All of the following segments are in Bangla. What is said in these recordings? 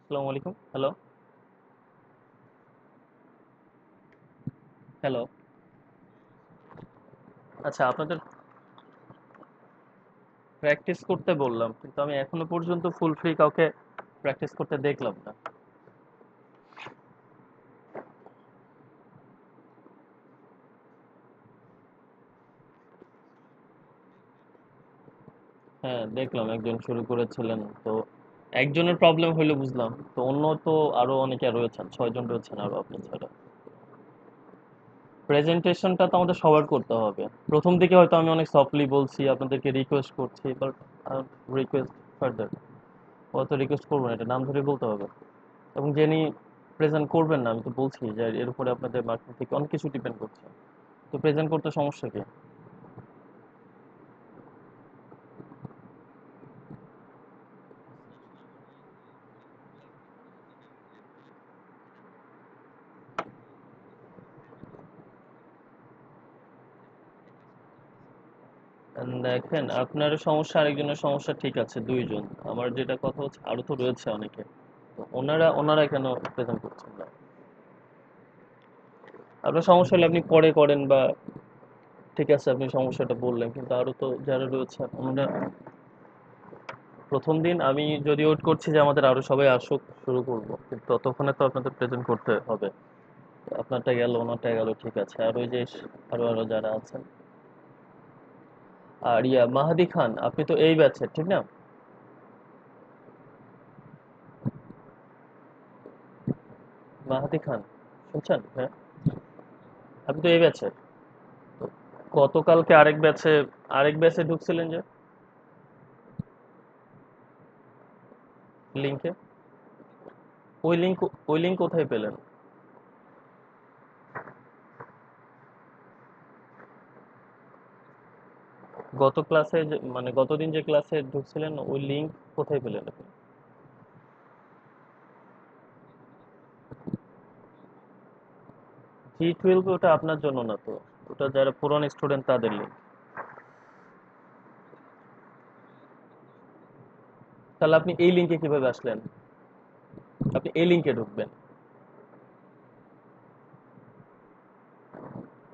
আসসালামু আলাইকুম। Hello hello. আচ্ছা, আপনাদের প্র্যাকটিস করতে বললাম, কিন্তু আমি এখনো পর্যন্ত ফুল ফ্রি কাউকে প্র্যাকটিস করতে দেখলাম না। হ্যাঁ, দেখলাম একজন শুরু করেছিলেন। তো একজনের প্রবলেম হইলো বুঝলাম, তো অন্য তো আরো অনেকে রয়েছেন, 6 জন রয়েছেন আরো আপনি ছাড়া। প্রেজেন্টেশনটা তো আমাদের সবার করতে হবে। প্রথম দিকে হয়তো আমি অনেক সফটলি বলছি, আপনাদেরকে রিকোয়েস্ট করছি, বাট রিকোয়েস্ট ফার্দার অত রিকোয়েস্ট করবো না, এটা নাম ধরে বলতে হবে। এবং যিনি প্রেজেন্ট করবেন না, আমি তো বলছি যে এর উপরে আপনাদের মার্কেট থেকে অনেক কিছু ডিপেন্ড করছে। তো প্রেজেন্ট করতে সমস্যা কি? দেখেন, আপনার সমস্যা আরেকজনের সমস্যা ঠিক আছে, 2 জন। আমার যেটা কথা হচ্ছে আরো তো রয়েছে অনেকে। তো ওনারা কেন প্রেজেন্ট করছেন না? আপনার সমস্যা হলে আপনি পরে করেন, বা ঠিক আছে আপনি সমস্যাটা বললেন, কিন্তু আরো তো যারা রয়েছে ওনারা প্রথম দিন আমি যদি ওয়েট করছি যে আমাদের আরো সবাই আসুক, শুরু করব, কিন্তু ততক্ষণে তো আপনাদের প্রেজেন্ট করতে হবে। তো আপনারটা গেল, ওনারটা গেল, ঠিক আছে। আর ওই যে আরো আরো যারা আছেন, আর মাহাদি খান, আপনি তো এই ব্যাচের, ঠিক না? মাহাদি খান, শুনছেন? হ্যাঁ, আপনি তো এই ব্যাচের। তো গতকালকে আরেক ব্যাচে ঢুকছিলেন যে লিংকে, ওই লিংক কোথায় পেলেন? গত ক্লাসে মানে গতদিন যে ক্লাসে ঢুকছিলেন ওই লিংক কোথায় পেলেন আপনি? G12 ওটা আপনার জন্য না তো, ওটা যারা পুরনো স্টুডেন্ট তাদের লিংক। তাহলে আপনি এই লিংকে কিভাবে আসলেন? আপনি এই লিংকে ঢুকবেন,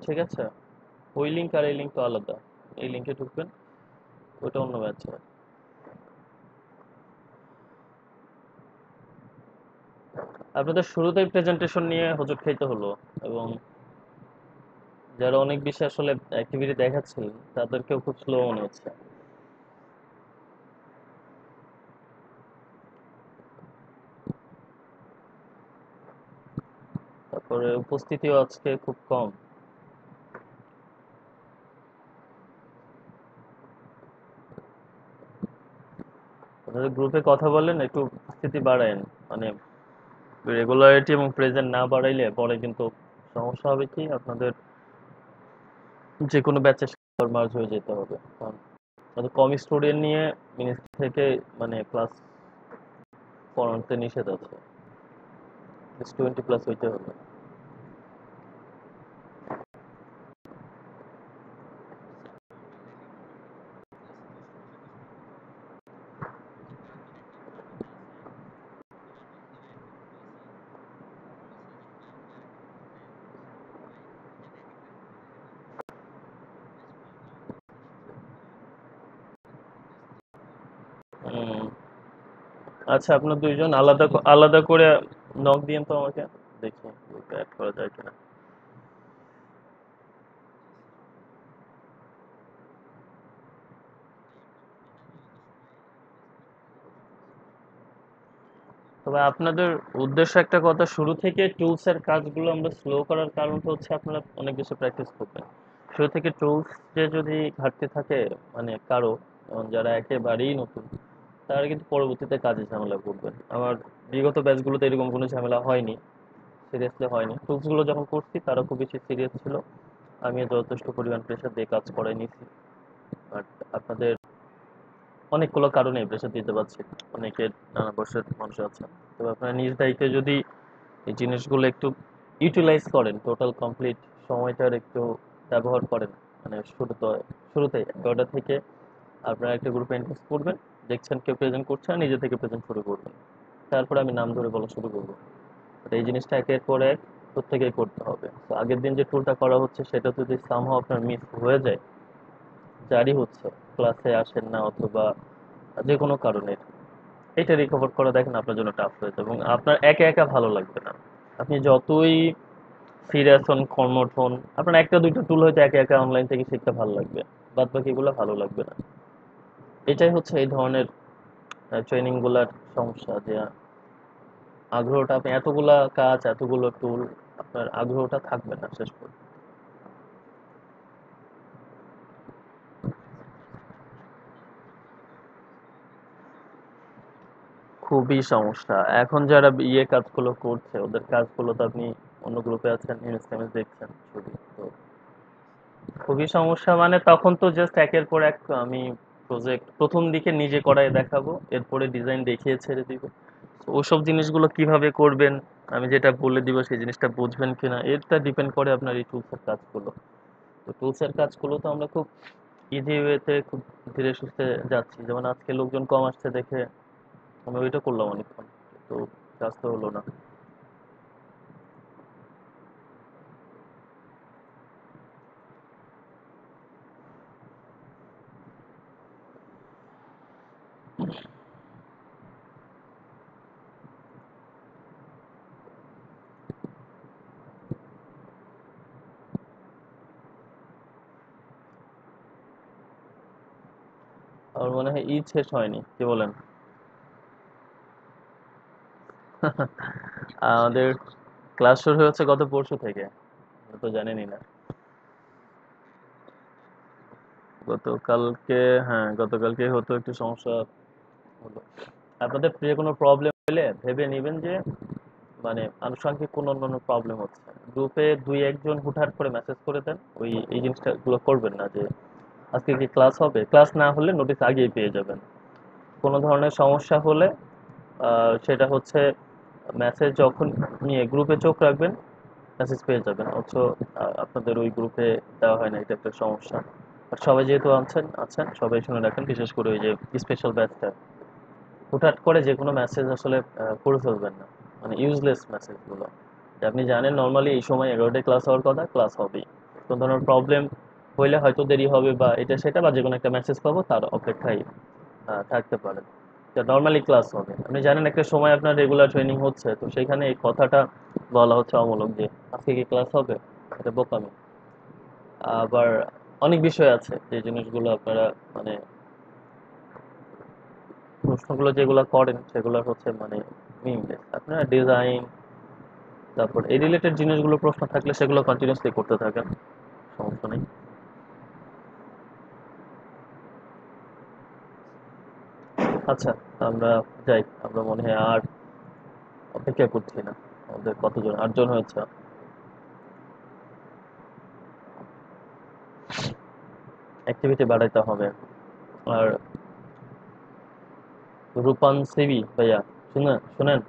ঠিক আছে? ওই লিংক আর এই লিংক তো আলাদা। এই লিংকে ঢুকবেন, ওটা অন্য ব্যাচে। আপনাদের শুরুতেই প্রেজেন্টেশন নিয়ে হোঁচট খাইতে হলো, এবং যারা অনেক বেশি আসলে অ্যাক্টিভিটি দেখাচ্ছিলেন তাদেরকেও খুব স্লো মনে হচ্ছে। তারপরে উপস্থিতিও আজকে খুব কম। আপনাদের গ্রুপে কথা বলেন, একটু উপস্থিতি বাড়ায়েন। মানে রেগুলারিটি এবং প্রেজেন্ট না বাড়াইলে পরে কিন্তু সমস্যা হবে কি, আপনাদের যে কোনো ব্যাচের সাথে মার্জ হয়ে যেতে হবে। কারণ এত কম স্টুডেন্ট নিয়ে মিনিস্ট্রি থেকে মানে ক্লাস করাতে নিষেধ আছে, 20+ হইতে হবে। উম, আচ্ছা, আপনার দুইজন আলাদা আলাদা করে নক দিয়েন তো আমাকে, দেখি গ্রুপে অ্যাড করা যায় কিনা। তবে আপনাদের উদ্দেশ্য একটা কথা, শুরু থেকে টুলস এর কাজগুলো আমরা স্লো করার কারণটা হচ্ছে আপনারা অনেক বেশি প্র্যাকটিস করবেন। শুরু থেকে টুলস যে যদি ঘাটতি থাকে, মানে কারো, যেমন যারা একেবারেই নতুন, তারা কিন্তু পরবর্তীতে কাজে ঝামেলা করবেন। আমার বিগত ব্যাচগুলোতে এরকম কোনো ঝামেলা হয়নি, সিরিয়াসলি হয়নি। টুলস গুলো যখন করছি তারা খুব বেশি সিরিয়াস ছিল, আমি যথেষ্ট পরিমাণ প্রেশার দিয়ে কাজ করাই নিছি। বাট আপনাদের অনেকগুলো কারণে প্রেশার দিতে পারছি, অনেকে নানা বয়সের মানুষ আছে। তবে আপনারা নিজ দায়িত্বে যদি এই জিনিসগুলো একটু ইউটিলাইজ করেন, টোটাল কমপ্লিট সময়টার একটু ব্যবহার করেন, মানে শুরুতে 11টা থেকে আপনারা একটা গ্রুপে ইনভেস্ট করবেন, দেখছেন কেউ প্রেজেন্ট করছে না, নিজে থেকে প্রেজেন্ট শুরু করবেন। তারপরে আমি নাম ধরে বলা শুরু করবো। তো এই জিনিসটা একের পর এক প্রত্যেকেই করতে হবে। তো আগের দিন যে টুলটা করা হচ্ছে সেটা যদি সামহাও আপনার মিস হয়ে যায়, জারি হচ্ছে, ক্লাসে আসেন না অথবা যে কোনো কারণে, এটা রিকভার করা দেখেন আপনার জন্য টাফ হয়েছে, এবং আপনার একা একা ভালো লাগবে না। আপনি যতই সিরিয়াস হন, কর্মঠ হন, আপনার একটা দুইটা টুল হয়তো একা একা অনলাইন থেকে শিখতে ভালো লাগবে, বাদ বাকিগুলো ভালো লাগবে না। এটাই হচ্ছে এই ধরনের ট্রেনিং গুলার সমস্যা, যে আগ্রহটা, আপনি এতগুলা কাজ, এতগুলো টুল, আপনার আগ্রহটা থাকবে না শেষ পর্যন্ত। খুবই সমস্যা। এখন যারা কাজগুলো করছে, ওদের কাজগুলো তো আপনি অন্য গ্রুপে আছেন, ইনস্টাগ্রামে দেখছেন ছবি তো। খুবই সমস্যা, মানে তখন তো জাস্ট একের পর এক আমি প্রজেক্ট প্রথম দিকে নিজে করায় দেখাবো, এরপরে ডিজাইন দেখিয়ে ছেড়ে দিব। তো ওসব জিনিসগুলো কিভাবে করবেন, আমি যেটা বলে দিব সেই জিনিসটা বুঝবেন কিনা, এটা ডিপেন্ড করে আপনার এই টুলসের কাজগুলো। তো টুলসের কাজগুলো তো আমরা খুব ইজি ওয়েতে, খুব ধীরে সুস্থে যাচ্ছি। যেমন আজকে লোকজন কম আসছে দেখে আমি ওইটা করলাম অনেকক্ষণ, তো কাজ তো হলো না। আমার মনে হয় ঈদ শেষ হয়নি, কি বলেন? আমাদের ক্লাস শুরু হচ্ছে গত পরশু থেকে, আপনি তো জানেনই না। গতকালকে, হ্যাঁ গতকালকে হতো একটু সমস্যা হলো। আপনাদের যে কোনো প্রবলেম হলে ভেবে নেবেন যে মানে আনুষঙ্গিক কোনো অন্যান্য প্রবলেম হচ্ছে। গ্রুপে দুই একজন হুটহাট করে মেসেজ করে দেন, ওই এই জিনিসটা গুলো করবেন না যে আজকে কি ক্লাস হবে। ক্লাস না হলে নোটিস আগেই পেয়ে যাবেন। কোনো ধরনের সমস্যা হলে সেটা হচ্ছে মেসেজ যখন নিয়ে গ্রুপে চোখ রাখবেন, মেসেজ পেয়ে যাবেন। অথচ আপনাদের ওই গ্রুপে দেওয়া হয় না, এটা একটা সমস্যা। আর সবাই যেহেতু আছেন আছেন সবাই শুনে রাখেন, বিশেষ করে ওই যে স্পেশাল ব্যাচটা, হুটহাট করে যে কোনো মেসেজ আসলে করে ফেলবেন না, মানে ইউজলেস মেসেজগুলো। যে আপনি জানেন নর্মালি এই সময় 11টায় ক্লাস হওয়ার কথা, ক্লাস হবেই। কোনো ধরনের প্রবলেম হইলে হয়তো দেরি হবে বা এটা সেটা বা যে কোনো একটা মেসেজ পাবো তার অপেক্ষায় থাকতে পারেন। নর্মালি ক্লাস হবে, আপনি জানেন একটা সময় আপনার রেগুলার ট্রেনিং হচ্ছে, তো সেখানে এই কথাটা বলা হচ্ছে অমূলক যে আজকে কি ক্লাস হবে, এটা বোকামি। আবার অনেক বিষয় আছে যে জিনিসগুলো আপনারা মানে প্রশ্নগুলো যেগুলো করেন সেগুলো হচ্ছে মানে মিনিংলেস। আপনারা ডিজাইন, তারপর এই রিলেটেড জিনিসগুলো প্রশ্ন থাকলে সেগুলো কন্টিনিউসলি করতে থাকেন, সমস্যা নেই। আচ্ছা, আমরা যাই। আমরা মনে হয় আর অপেক্ষা করছি না। আমাদের কতজন, 8 জন হয়েছে। অ্যাক্টিভিটি বাড়াইতে হবে। আর রূপান সিবি ভাইয়া, শুনে শুনেন,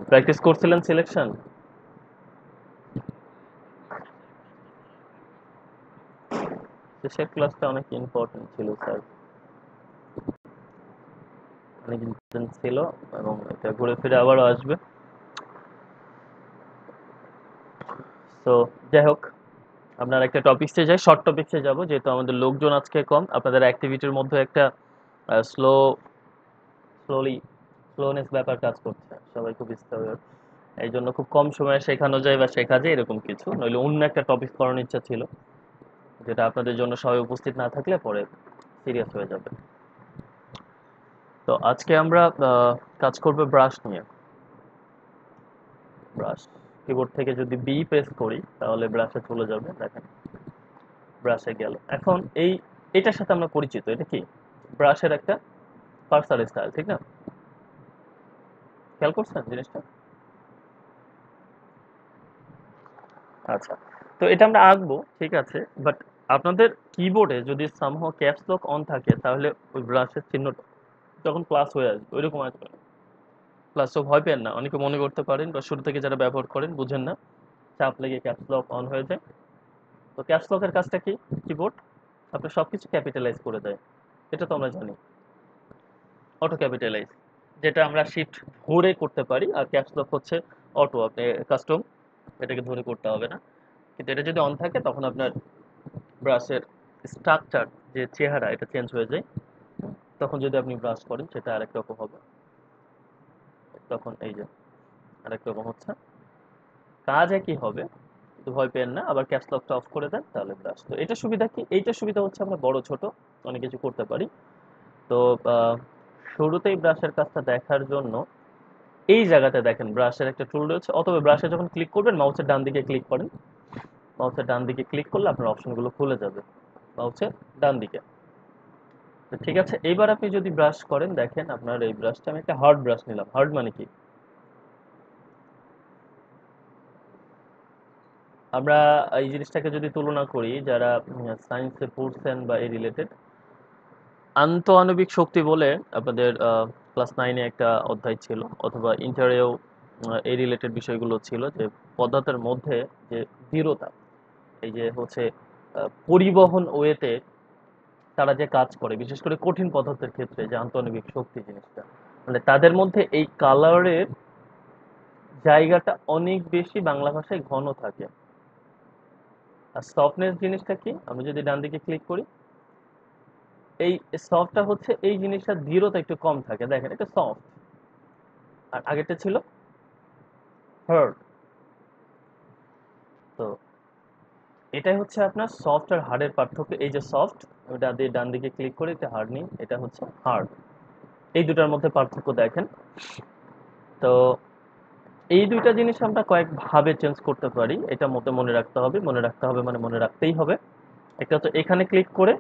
প্র্যাকটিস করছিলেন সিলেকশন? শেষের ক্লাসটা অনেক ইম্পর্টেন্ট ছিল স্যার, অনেক ইম্পর্টেন্ট ছিল, এবং এটা ঘুরে ফিরে আবারও আসবে। তো যাই হোক, আপনার একটা টপিকসে যাই, শর্ট টপিকসে যাব, যেহেতু আমাদের লোকজন আজকে কম। আপনাদের অ্যাক্টিভিটির মধ্যে একটা স্লো স্লোলি স্লোনেস ব্যাপার কাজ করছে, সবাই খুব স্থির। এই জন্য খুব কম সময়ে শেখানো যায় বা শেখা যায় এরকম কিছু, নইলে অন্য একটা টপিক করানোর ইচ্ছা ছিল, যেটা আপনাদের জন্য সবাই উপস্থিত না থাকলে পরে সিরিয়াস হয়ে যাবে। তো আজকে আমরা কাজ করব ব্রাশ নিয়ে। ব্রাশ, কিবোর্ড থেকে যদি বি প্রেস করি তাহলে ব্রাশে চলে যাবে, দেখেন ব্রাশে গেল। এখন এটার সাথে আমরা পরিচিত, এটা কি ব্রাশের একটা কার্সার স্টাইল, ঠিক না? খেয়াল করছেন জিনিসটা? আচ্ছা, তো এটা আমরা আঁকবো, ঠিক আছে, বাট আপনাদের কিবোর্ডে যদি সামহাও ক্যাপস লক অন থাকে তাহলে ওই ব্রাশের চিহ্নটা যখন প্লাস হয়ে আসবে ওইরকম আসবে না। প্লাস তো ভয় পেন না, অনেকে মনে করতে পারেন বা শুরু থেকে যারা ব্যবহার করেন বুঝেন না, চাপ লেগে ক্যাপস লক অন হয়ে যায়। তো ক্যাপস লকের কাজটা কি? কিবোর্ড আপনার সবকিছু ক্যাপিটালাইজ করে দেয়, এটা তো আমরা জানি। অটো ক্যাপিটালাইজ, যেটা আমরা শিফট ধরে করতে পারি, আর ক্যাপস লক হচ্ছে অটো, আপনি কাস্টম, এটাকে ধরে করতে হবে না। কিন্তু এটা যদি অন থাকে তখন আপনার ব্রাশের স্ট্রাকচার, যে চেহারা, এটা চেঞ্জ হয়ে যায়। তখন যদি আপনি ব্রাশ করেন সেটা আরেক রকম হবে। তখন এই যে আরেক রকম হচ্ছে, কাজ একই হবে, কিন্তু ভয় পেন না। আবার ক্যাপস লকটা অফ করে দেন তাহলে ব্রাশ। তো এটা সুবিধা কি? এইটার সুবিধা হচ্ছে আমরা বড় ছোট অনেক কিছু করতে পারি। তো আহ, শুরুতেই ব্রাশের কাজটা দেখার জন্য এই জায়গাতে দেখেন ব্রাশের একটা টুল রয়েছে, অথবা ব্রাশে যখন ক্লিক করবেন মাউসের ডান দিকে ক্লিক করেন। মাউসের ডান দিকে ক্লিক করলে আপনার অপশনগুলো খুলে যাবে মাউসের ডান দিকে। তো ঠিক আছে, এইবার আপনি যদি ব্রাশ করেন, দেখেন আপনার এই ব্রাশটা, আমি একটা হার্ড ব্রাশ নিলাম। হার্ড মানে কি? আমরা এই জিনিসটাকে যদি তুলনা করি, যারা সায়েন্সে পড়ছেন বা এই রিলেটেড, আন্তঃআণবিক শক্তি বলে আপনাদের ক্লাস 9-এ একটা অধ্যায় ছিল, অথবা ইন্টারেও এই রিলেটেড বিষয়গুলো ছিল, যে পদার্থের মধ্যে যে দৃঢ়তা, এই যে হচ্ছে পরিবহন ওয়েতে তারা যে কাজ করে, বিশেষ করে কঠিন পদার্থের ক্ষেত্রে, যে আন্তঃআণবিক শক্তি জিনিসটা, মানে তাদের মধ্যে এই কালারের জায়গাটা অনেক বেশি বাংলা ভাষায় ঘন থাকে। আর সফটনেস জিনিসটা কি? আমি যদি ডান দিকে ক্লিক করি, এই সফটটা হচ্ছে এই জিনিসটা দৃঢ়তা একটু কম থাকে, দেখেন এটা সফট। আর আগেরটা ছিল হার্ড। তো এটাই হচ্ছে আপনার সফট আর হার্ডের পার্থক্য। এই যে সফট, ওটা দিয়ে ডান দিকে ক্লিক করে এটা হার্ড নিই, এটা হচ্ছে হার্ড। এই দুটার মধ্যে পার্থক্য দেখেন। তো এই দুইটা জিনিস আমরা কয়েকভাবে চেঞ্জ করতে পারি, এটা মনে রাখতে হবে। মনে রাখতে হবে মানে মনে রাখতেই হবে। একটা হচ্ছে এখানে ক্লিক করে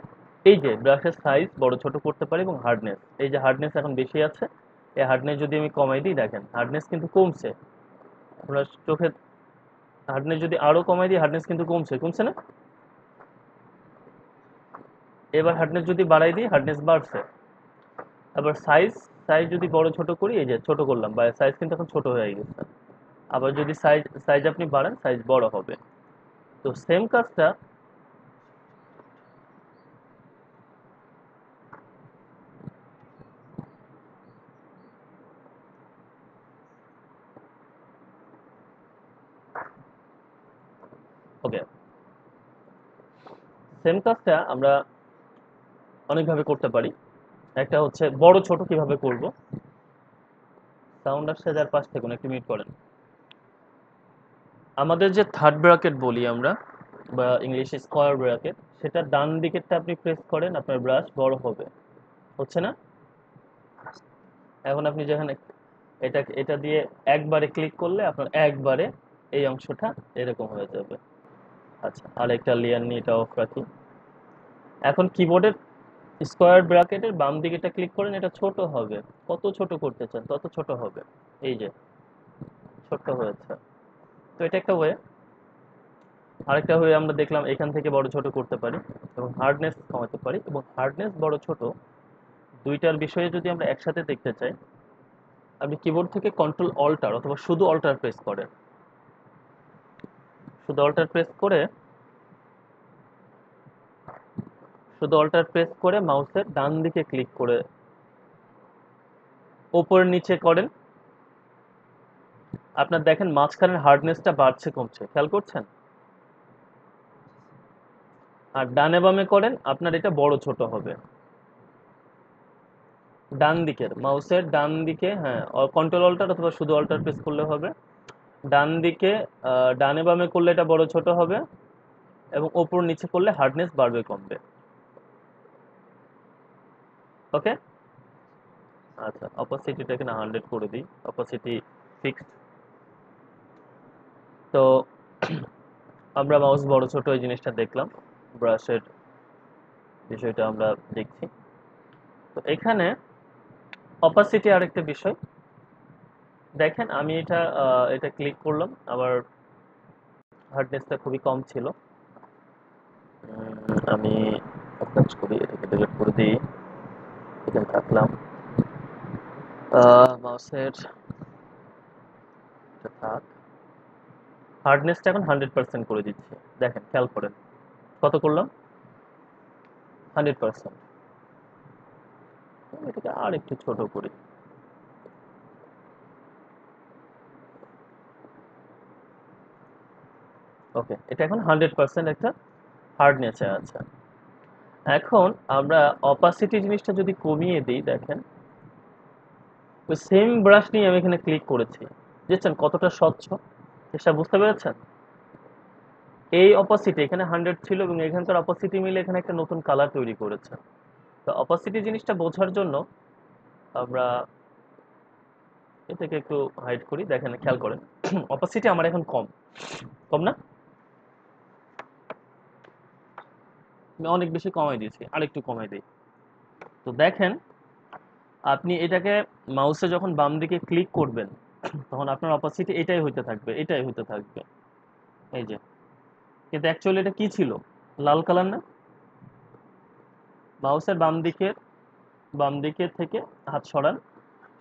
এই যে ব্রাশের সাইজ বড় ছোট করতে পারি, এবং হার্ডনেস, এই যে হার্ডনেস এখন বেশি আছে, এই হার্ডনেস যদি আমি কমাই দিই, দেখেন হার্ডনেস কিন্তু কমছে। আমরা চোখে হার্ডনেস যদি আরো কমাই দিই, হার্ডনেস কিন্তু কমছে, কমছে না? এবার হার্ডনেস যদি বাড়াই দিই, হার্ডনেস বাড়ছে। আবার সাইজ, সাইজ যদি বড় ছোট করি, এই যে ছোট করলাম, বা সাইজ কিন্তু এখন ছোট হয়ে গেছে। আবার যদি সাইজ সাইজ আপনি বাড়ান, সাইজ বড় হবে। তো সেম কাজটা, ওকে, সেম কাজটা আমরা অনেকভাবে করতে পারি। একটা হচ্ছে বড় ছোট কিভাবে করব। সাউন্ড আসছে যার পাশ থেকে একটু মিউট করেন। আমাদের যে থার্ড ব্র্যাকেট বলি আমরা, বা ইংলিশে স্কয়ার ব্র্যাকেট, সেটা ডান দিকেরটা আপনি প্রেস করেন, আপনার ব্রাশ বড় হবে, হচ্ছে না? এখন আপনি যেখানে এটা এটা দিয়ে একবারে ক্লিক করলে আপনার একবারে এই অংশটা এরকম হয়ে যাবে। আচ্ছা, আর একটা লেয়ার নিয়ে এটা অফ রাখি। এখন কিবোর্ডের স্কয়ার ব্র্যাকেটের বাম দিকেটা ক্লিক করেন, এটা ছোট হবে। কত ছোট করতে চান তত ছোট হবে। এই যে ছোট হয়েছে। তো এটা একটা ওয়ে। আরেকটা ওয়ে আমরা দেখলাম, এখান থেকে বড় ছোট করতে পারি এবং হার্ডনেস কমাতে পারি। এবং হার্ডনেস বড় ছোট দুইটার বিষয়ে যদি আমরা একসাথে দেখতে চাই, আপনি কিবোর্ড থেকে কন্ট্রোল অল্টার অথবা শুধু অল্টার প্রেস করেন। শুধু অল্টার প্রেস করে শুধু অল্টার প্রেস করে মাউসের ডান দিকে ক্লিক করে ওপর নিচে করেন, আপনার দেখেন মাঝখানের হার্ডনেসটা বাড়ছে কমছে, খেয়াল করছেন? আর ডানে বামে করেন, আপনার এটা বড় ছোট হবে। ডান দিকের মাউসের ডান দিকে, হ্যাঁ, কন্ট্রোল অল্টার অথবা শুধু অল্টার প্রেস করলে হবে। ডান দিকে ডানে বামে করলে এটা বড় ছোট হবে, এবং ওপর নিচে করলে হার্ডনেস বাড়বে কমবে। ওকে। আচ্ছা, অপাসিটিটাকে না 100 করে দিই, অপাসিটি ফিক্সড। তো আমরা মাউস বড় ছোট এই জিনিসটা দেখলাম, ব্রাশের বিষয়টা আমরা দেখছি। তো এখানে অপাসিটি আরেকটা বিষয়। দেখেন আমি এটা ক্লিক করলাম, আবার হার্ডনেসটা খুবই কম ছিল। আমি এক কাজ করি, এটাকে ডিলিট করে দিই, এখানে থাকলাম। মাউসের এটা থাক, হার্ডনেসটা এখন 100% করে দিচ্ছি। দেখেন খেয়াল করেন, কত করলাম? 100%। এটাকে আর একটু ছোট করি। ওকে, এটা এখন 100% একটা হার্ডনেসে আছে। এখন আমরা অপাসিটি জিনিসটা যদি কমিয়ে দিই, দেখেন ওই সেম ব্রাশ নিয়ে আমি এখানে ক্লিক করেছি, দেখছেন কতটা স্বচ্ছ। এটা বুঝতে পেরেছেন? এই অপাসিটি এখানে 100 ছিল, এবং এখানকার অপাসিটি মিলে এখানে একটা নতুন কালার তৈরি করেছে। তো অপাসিটি জিনিসটা বোঝার জন্য আমরা এটাকে একটু হাইড করি, দেখেন খেয়াল করেন অপাসিটি আমার এখন কম, কম না? আমি অনেক বেশি কমাই দিয়েছি, আরেকটু কমাই দিই। তো দেখেন, আপনি এটাকে মাউসে যখন বাম দিকে ক্লিক করবেন, তখন আপনার অপাসিটি এটাই হইতে থাকবে, এটাই হইতে থাকবে। এই যে, কিন্তু অ্যাকচুয়ালি এটা কি ছিল? লাল কালার না? মাউসের বাম দিকে থেকে হাত সরান,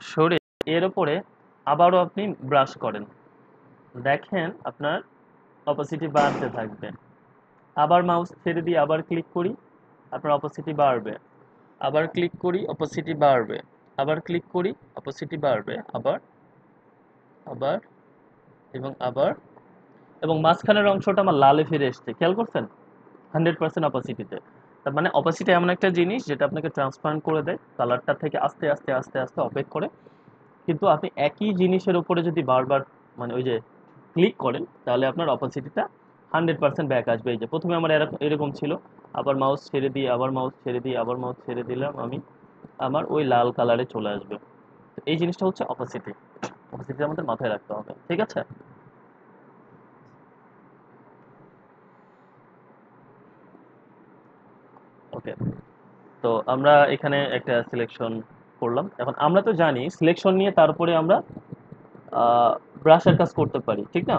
সরে এর উপরে আবারও আপনি ব্রাশ করেন, দেখেন আপনার অপাসিটি বাড়তে থাকবে। আবার মাউস ছেড়ে দিয়ে আবার ক্লিক করি, আপনার অপাসিটি বাড়বে। আবার ক্লিক করি, অপাসিটি বাড়বে। আবার ক্লিক করি, অপাসিটি বাড়বে। আবার, আবার, এবং আবার, এবং মাঝখানের অংশটা আমার লালে ফিরে এসছে, খেয়াল করছেন? 100% অপাসিটিতে। তার মানে অপাসিটি এমন একটা জিনিস যেটা আপনাকে ট্রান্সপারেন্ট করে দেয়, কালারটা থেকে আস্তে আস্তে আস্তে আস্তে অপেক করে। কিন্তু আপনি একই জিনিসের উপরে যদি বারবার, মানে ওই যে ক্লিক করেন, তাহলে আপনার অপাসিটিটা 100% ব্যাক আসবে। এই যে প্রথমে আমার এরকম এরকম ছিল, আবার মাউস ছেড়ে দিয়ে আবার মাউস ছেড়ে দিয়ে আবার মাউস ছেড়ে দিলাম আমি, আমার ওই লাল কালারে চলে আসবে। তো এই জিনিসটা হচ্ছে অপাসিটি, অপাসিটি আমাদের মাথায় রাখতে হবে, ঠিক আছে? ওকে, তো আমরা এখানে একটা সিলেকশন করলাম। এখন আমরা তো জানি সিলেকশন নিয়ে তারপরে আমরা ব্রাশের কাজ করতে পারি, ঠিক না?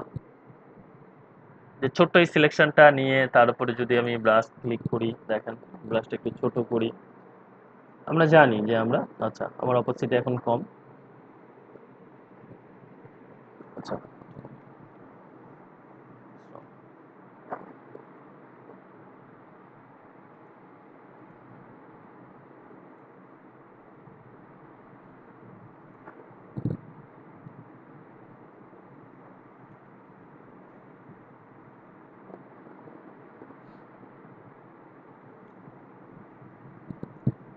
যে ছোট্ট এই সিলেকশনটা নিয়ে তার উপরে যদি আমি ব্রাশ ক্লিক করি, দেখেন ব্রাশটা একটু ছোট করি, আমরা জানি যে আমরা, আচ্ছা আমার অপোজিটে এখন কম, আচ্ছা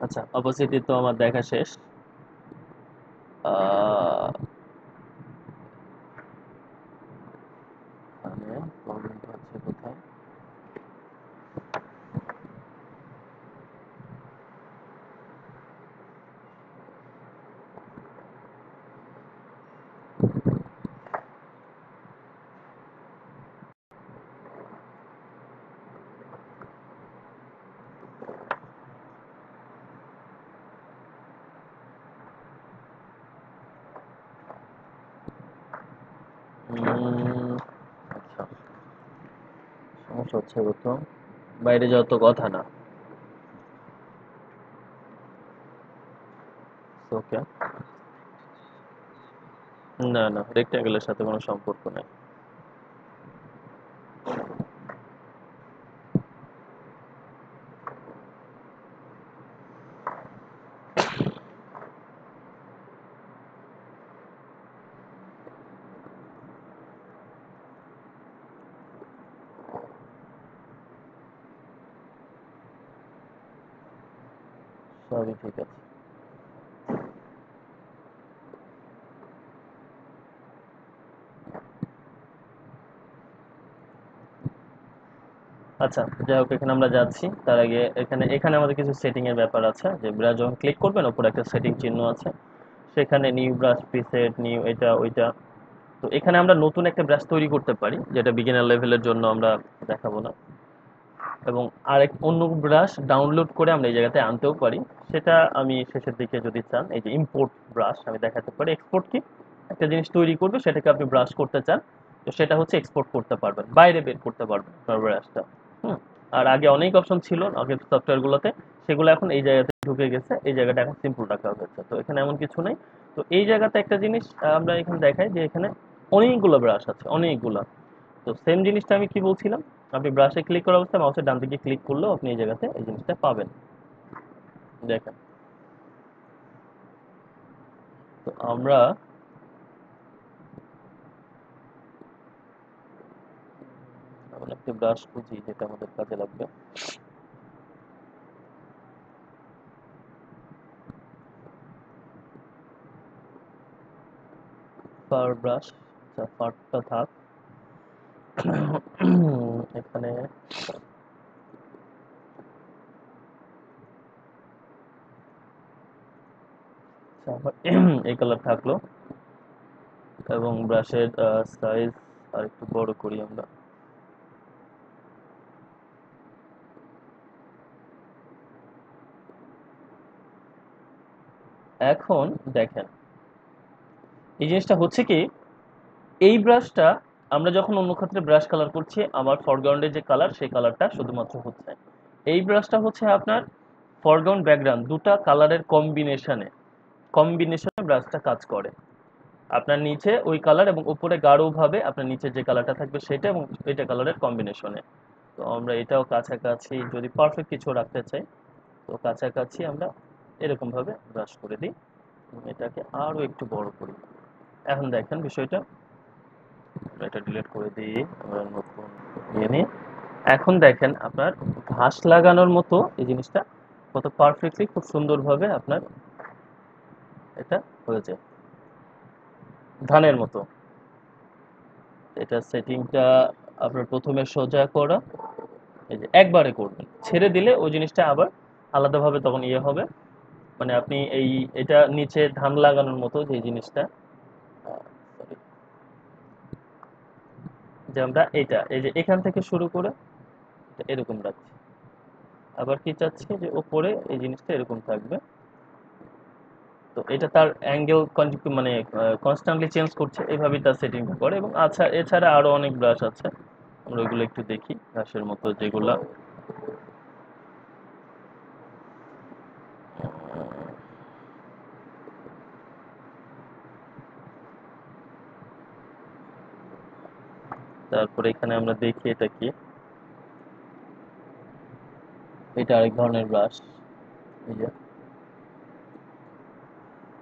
আচ্ছা অপোজিটে তো আমার দেখা শেষ। আহ, মানে প্রবলেমটা হচ্ছে কোথায়? উম, আচ্ছা, সমস্যা হচ্ছে কোথাও, বাইরে যাওয়ার তো কথা না। ওকে, না না, রেক্ট্যাঙ্গেলের সাথে কোনো সম্পর্ক নেই। সবই ঠিক আছে। আচ্ছা, যাই হোক এখানে আমরা যাচ্ছি, তার আগে এখানে এখানে আমাদের কিছু সেটিং এর ব্যাপার আছে। যে ব্রাশ যখন ক্লিক করবেন উপরে একটা সেটিং চিহ্ন আছে, সেখানে নিউ ব্রাশ প্রিসেট, নিউ এটা ওইটা। তো এখানে আমরা নতুন একটা ব্রাশ তৈরি করতে পারি, যেটা বিগিনার লেভেলের জন্য আমরা দেখাবো না। এবং আরেক অন্য ব্রাশ ডাউনলোড করে আমরা এই জায়গাতে আনতেও পারি। সেটা আমি শেষের দিকে যদি চান, এই যে ইম্পোর্ট ব্রাশ আমি দেখাতে পারি। এক্সপোর্ট কি, একটা জিনিস তৈরি করবে সেটাকে আপনি ব্রাশ করতে চান, তো সেটা হচ্ছে এক্সপোর্ট করতে পারবেন, বাইরে বের করতে পারবেন আপনার ব্রাশটা। হুম। আর আগে অনেক অপশন ছিল আগের সফটওয়্যারগুলোতে, সেগুলো এখন এই জায়গাতে ঢুকে গেছে, এই জায়গাটা এখন সিম্পল রাখা হয়েছে, তো এখানে এমন কিছু নেই। তো এই জায়গাতে একটা জিনিস আমরা এখানে দেখাই যে এখানে অনেকগুলো ব্রাশ আছে, অনেকগুলা। তো সেম জিনিসটা আমি কি বলছিলাম, আপনি ব্রাশে ক্লিক করা অবস্থায় মাউসের ডান দিকে ক্লিক করলেও আপনি এই জায়গাতে এই জিনিসটা পাবেন। দেখেন, তো আমরা এমন একটি ব্রাশ খুঁজি যেটা আমাদের কাজে লাগবে। ফার ব্রাশ, আচ্ছা ফারটা থাক। এখানে আচ্ছা, আমার এই কালার থাকলো, এবং ব্রাশের সাইজ আর একটু বড় করি আমরা। এখন দেখেন এই জিনিসটা হচ্ছে কি, এই ব্রাশটা আমরা যখন অন্য ক্ষেত্রে ব্রাশ কালার করছি, আমার ফরগ্রাউন্ডের যে কালার সেই কালারটা শুধুমাত্র হচ্ছে। এই ব্রাশটা হচ্ছে আপনার ফরগ্রাউন্ড ব্যাকগ্রাউন্ড দুটা কালারের কম্বিনেশনে, কম্বিনেশনে ব্রাশটা কাজ করে। আপনার নিচে ওই কালার এবং উপরে গাঢ়ভাবে আপনার নিচে যে কালারটা থাকবে সেটা, এবং এটা কালারের কম্বিনেশনে। তো আমরা এটাও কাছাকাছি যদি পারফেক্ট কিছু রাখতে চাই, তো কাছাকাছি আমরা এরকম ভাবে ব্রাশ করে দিই, এবং এটাকে আরো একটু বড় করি। এখন দেখেন বিষয়টা, আমরা এটা ডিলিট করে দিই, আমরা নতুন নিয়ে নিই। এখন দেখেন আপনার ঘাস লাগানোর মতো এই জিনিসটা কত পারফেক্টলি, খুব সুন্দরভাবে আপনার এটা হয়েছে, ধানের মতো। এটা সেটিংটা আপনার প্রথমে সোজা করা, এই যে একবারে করবেন, ছেড়ে দিলে ওই জিনিসটা আবার আলাদাভাবে তখন ইয়ে হবে। মানে আপনি এটা নিচে ধান লাগানোর মতো যে জিনিসটা, sorry, যে আমরা এই যে এখান থেকে শুরু করে এটা এরকম রাখছি, আবার কি চাচ্ছি যে উপরে এই জিনিসটা এরকম থাকবে। তো এটা তার অ্যাঙ্গেল মানে কনস্ট্যান্টলি চেঞ্জ করছে, এইভাবেই তার সেটিংটা করে। এবং আচ্ছা, এছাড়া আরো অনেক ব্রাশ আছে, আমরা ওইগুলো একটু দেখি। ব্রাশের মতো যেগুলা তারপরে এখানে আমরা দেখি এটা কি, এটা আরেক ধরনের ব্রাশ, এই যে।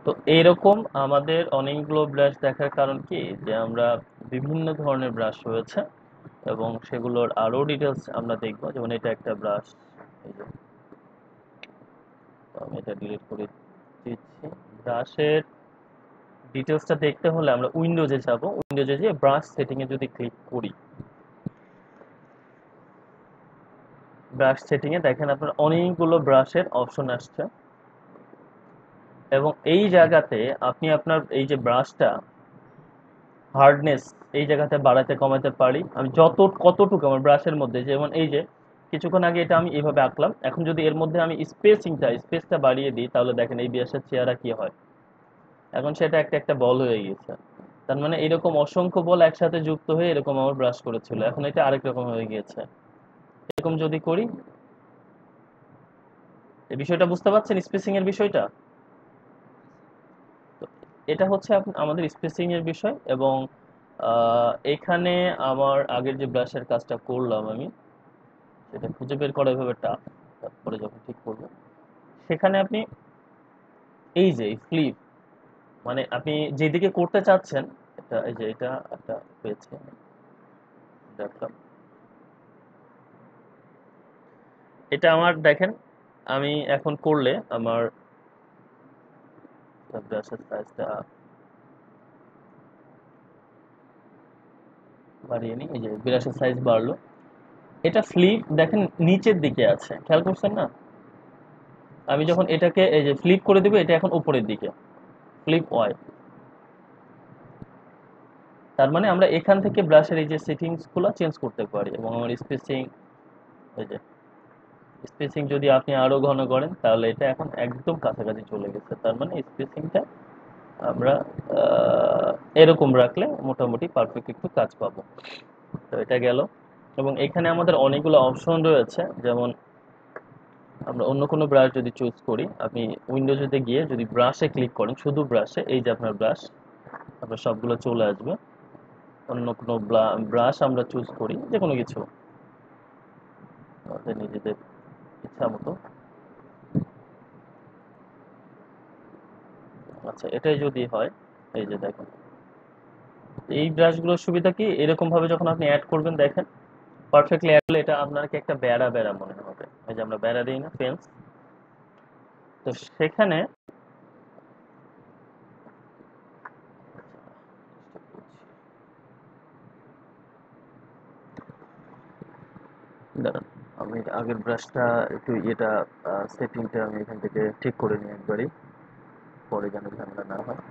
তো এইরকম আমাদের অনেকগুলো ব্রাশ দেখার কারণ কি, যে আমরা বিভিন্ন ধরনের ব্রাশ রয়েছে এবং সেগুলোর আরো ডিটেলস আমরা দেখবো। যেমন এটা একটা ব্রাশ, এই যে। তো আমি এটা ডিলিট করে দিচ্ছি। ব্রাশের ডিটেলসটা দেখতে হলে আমরা উইন্ডোজে যাব, উইন্ডোজে গিয়ে ব্রাশ সেটিং এ যদি ক্লিক করি, ব্রাশ সেটিং এ দেখেন আপনার অনেকগুলো ব্রাশের অপশন আসছে। এবং এই জায়গাতে আপনি আপনার এই যে ব্রাশটা হার্ডনেস এই জায়গাতে বাড়াতে কমাতে পারি আমি কতটুকু আমার ব্রাশের মধ্যে। যেমন এই যে কিছুক্ষণ আগে এটা আমি এইভাবে আঁকলাম, এখন যদি এর মধ্যে আমি স্পেসটা বাড়িয়ে দিই, তাহলে দেখেন এই ব্রাশের চেহারা কি হয়। এখন সেটা একটা একটা বল হয়ে গেছে। তার মানে এরকম অসংখ্য বল একসাথে যুক্ত হয়ে এরকম আমার ব্রাশ করেছিল, এখন এটা আরেক রকম হয়ে গিয়েছে। এরকম যদি করি, এই বিষয়টা বুঝতে পারছেন, স্পেসিং এর বিষয়টা। তো এটা হচ্ছে আমাদের স্পেসিং এর বিষয়। এবং এখানে আমার আগের যে ব্রাশের কাজটা করলাম আমি, সেটা খুঁজে বের করা এভাবে টাফ। তারপরে যখন ঠিক করবো, সেখানে আপনি এই যে ফ্লিপ, মানে আপনি যেদিকে করতে চাচ্ছেন, এটা এই যে এটা একটা পেয়েছি আমি, দেখলাম এটা আমার দেখেন, আমি এখন করলে আমার ব্রাশের সাইজটা বাড়িয়ে নিই, এই যে ব্রাশের সাইজ বাড়লো। এটা ফ্লিপ দেখেন নিচের দিকে আছে, খেয়াল করছেন না? আমি যখন এটাকে এই যে ফ্লিপ করে দিব, এটা এখন উপরের দিকে, ফ্লিপ ওয়াই। তার মানে আমরা এখান থেকে ব্রাশের এই যে সেটিংস গুলো চেঞ্জ করতে পারি। এবং আমার স্পেসিং, এই যে স্পেসিং যদি আপনি আরো ঘন করেন, তাহলে এটা এখন একদম কাছাকাছি চলে গেছে। তার মানে স্পেসিংটা আমরা আহ, এরকম রাখলে মোটামুটি পারফেক্ট একটু কাজ পাবো। তো এটা গেল। এবং এখানে আমাদের অনেকগুলো অপশন রয়েছে। যেমন আমরা অন্য কোনো ব্রাশ যদি চুজ করি, আপনি উইন্ডোজে গিয়ে যদি ব্রাশে ক্লিক করেন, শুধু ব্রাশে, এই যে আপনার ব্রাশ, আপনার সবগুলো চলে আসবে। অন্য কোনো ব্রাশ আমরা চুজ করি, যে কোনো কিছু আমাদের নিজেদের ইচ্ছা মতো। আচ্ছা, এটাই যদি হয়, এই যে দেখেন এই ব্রাশগুলোর সুবিধা কি, এরকম ভাবে যখন আপনি অ্যাড করবেন, দেখেন পারফেক্টলি অ্যাড হলে এটা আপনাকে একটা বেড়া বেড়া মনে হবে। এই যে আমরা বেড়া দিই না, ফেন্স। তো সেখানে দাঁড়ান, আমি আগের ব্রাশটা একটু ইয়েটা সেটিংটা আমি এখান থেকে ঠিক করে নিই একবারই, পরে যেন ঝামেলা না হয়।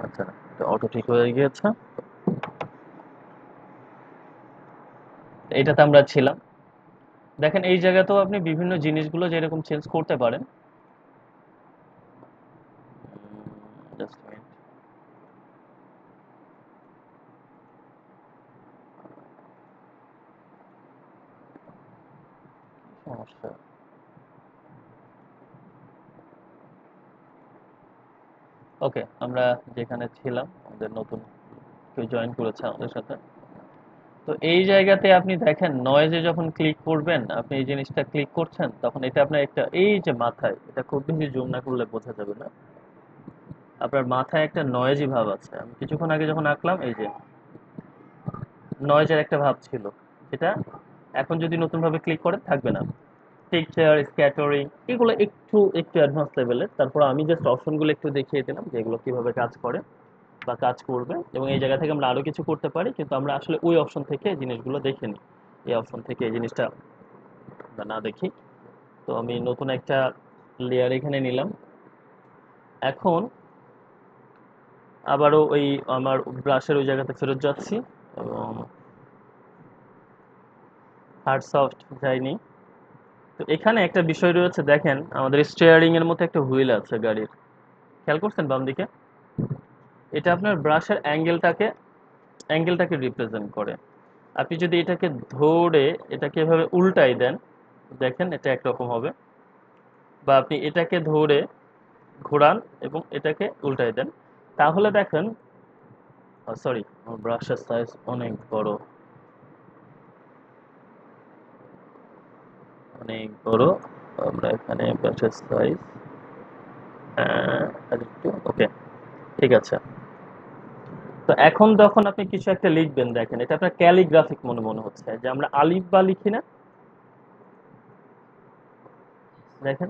আচ্ছা, এটা অটো ঠিক হয়ে গিয়েছে। এটাতে আমরা ছিলাম। দেখেন এই জায়গাতেও আপনি বিভিন্ন জিনিসগুলো যেরকম চেঞ্জ করতে পারেন। জাস্ট মিনিট, সমস্যা। ওকে, আমরা যেখানে ছিলাম, আমাদের নতুন কেউ জয়েন করেছে আমাদের সাথে। তো এই জায়গাতে আপনি দেখেন নয়েজে যখন ক্লিক করবেন, আপনি এই জিনিসটা ক্লিক করছেন, তখন এটা আপনার একটা এই যে মাথায়, এটা খুব বেশি জুম না করলে বোঝা যাবে না, আপনার মাথায় একটা নয়েজি ভাব আছে। আমি কিছুক্ষণ আগে যখন আঁকলাম, এই যে নয়েজের একটা ভাব ছিল, যেটা এখন যদি নতুন ভাবে ক্লিক করেন থাকবে না। টেক্সচার, স্ক্যাটারিং, এগুলো একটু একটু অ্যাডভান্স লেভেলের। তারপর আমি জাস্ট অপশনগুলো একটু দেখিয়ে দিলাম যে এগুলো কিভাবে কাজ করে। বা কাজ করবে, এবং এই জায়গা থেকে আমরা আরো কিছু করতে পারি, কিন্তু আমরা আসলে ওই অপশন থেকে জিনিসগুলো দেখে নিই। এই অপশন থেকে এই জিনিসটা আমরা না দেখি। তো আমি নতুন একটা লেয়ার এখানে নিলাম। এখন আবারও ওই আমার ব্রাশের ওই জায়গাতে ফেরত যাচ্ছি, এবং হার্ড সফট যাইনি। তো এখানে একটা বিষয় রয়েছে, দেখেন আমাদের স্টিয়ারিং এর মধ্যে একটা হুইল আছে গাড়ির, খেয়াল করছেন বাম দিকে? এটা আপনার ব্রাশের অ্যাঙ্গেলটাকে রিপ্রেজেন্ট করে। আপনি যদি এটাকে ধরে এটাকে এভাবে উল্টাই দেন, দেখেন এটা একরকম হবে। বা আপনি এটাকে ধরে ঘোরান এবং এটাকে উল্টাই দেন, তাহলে দেখেন, সরি আমার ব্রাশের সাইজ অনেক বড়, অনেক বড়। আমরা এখানে ব্রাশের সাইজ আরেকটু, ওকে, ঠিক আছে। তো এখন যখন আপনি কিছু একটা লিখবেন, দেখেন এটা আপনার ক্যালিগ্রাফিক মনে মনে হচ্ছে, যে আমরা আলিফ বা লিখি না, দেখেন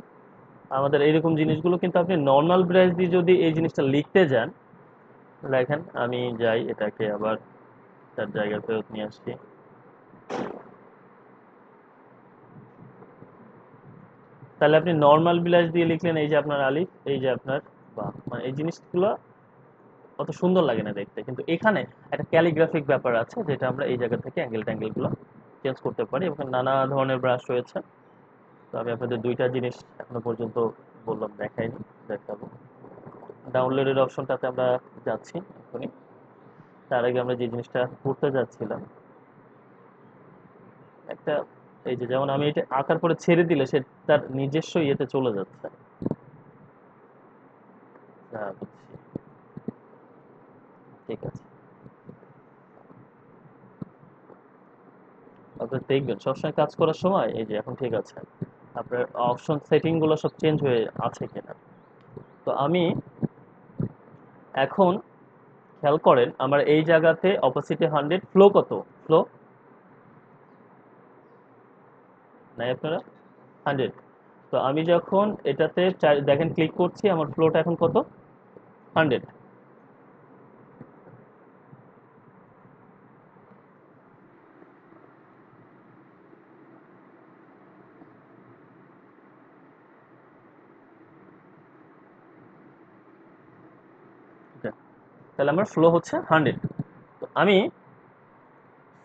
আমাদের এইরকম জিনিসগুলো কিন্তু আপনি নর্মাল ব্রাশ দিয়ে যদি এই জিনিসটা লিখতে যান, দেখেন আমি যাই এটাকে আবার তার জায়গায় ফেরত নিয়ে আসছি। তাহলে আপনি নর্মাল ব্রাশ দিয়ে লিখলেন, এই যে আপনার আলিফ, এই যে আপনার বা, মানে এই জিনিসগুলো অত সুন্দর লাগে না দেখতে, কিন্তু এখানে একটা ক্যালিগ্রাফিক ব্যাপার আছে, যেটা আমরা এই জায়গা থেকে ট্যাঙ্গেল গুলো চেঞ্জ করতে পারি, এবং নানা ধরনের ব্রাশ রয়েছে। তো আমি আপনাদের দুইটা জিনিস এখনো পর্যন্ত বললাম, দেখাইনি, দেখাবো। ডাউনলোডের অপশনটাতে আমরা যাচ্ছি এখনই। তার আগে আমরা যে জিনিসটা করতে যাচ্ছিলাম, একটা, এই যে যেমন আমি এটা আঁকার পরে ছেড়ে দিলে সে তার নিজস্ব ইয়েতে চলে যাচ্ছে। হ্যাঁ, বুঝছি, ঠিক আছে। আপনি দেখবেন সবসময় কাজ করার সময়, এই যে এখন ঠিক আছে, আপনার অপশন সেটিং গুলো সব চেঞ্জ হয়ে আছে কিনা। তো আমি এখন, খেয়াল করেন আমার এই জায়গাতে অপোসিটে 100, ফ্লো কত, ফ্লো নাই আপনারা 100। তো আমি যখন এটাতে দেখেন ক্লিক করছি, আমার ফ্লোটা এখন কত, 100। তাহলে আমার ফ্লো হচ্ছে 100। তো আমি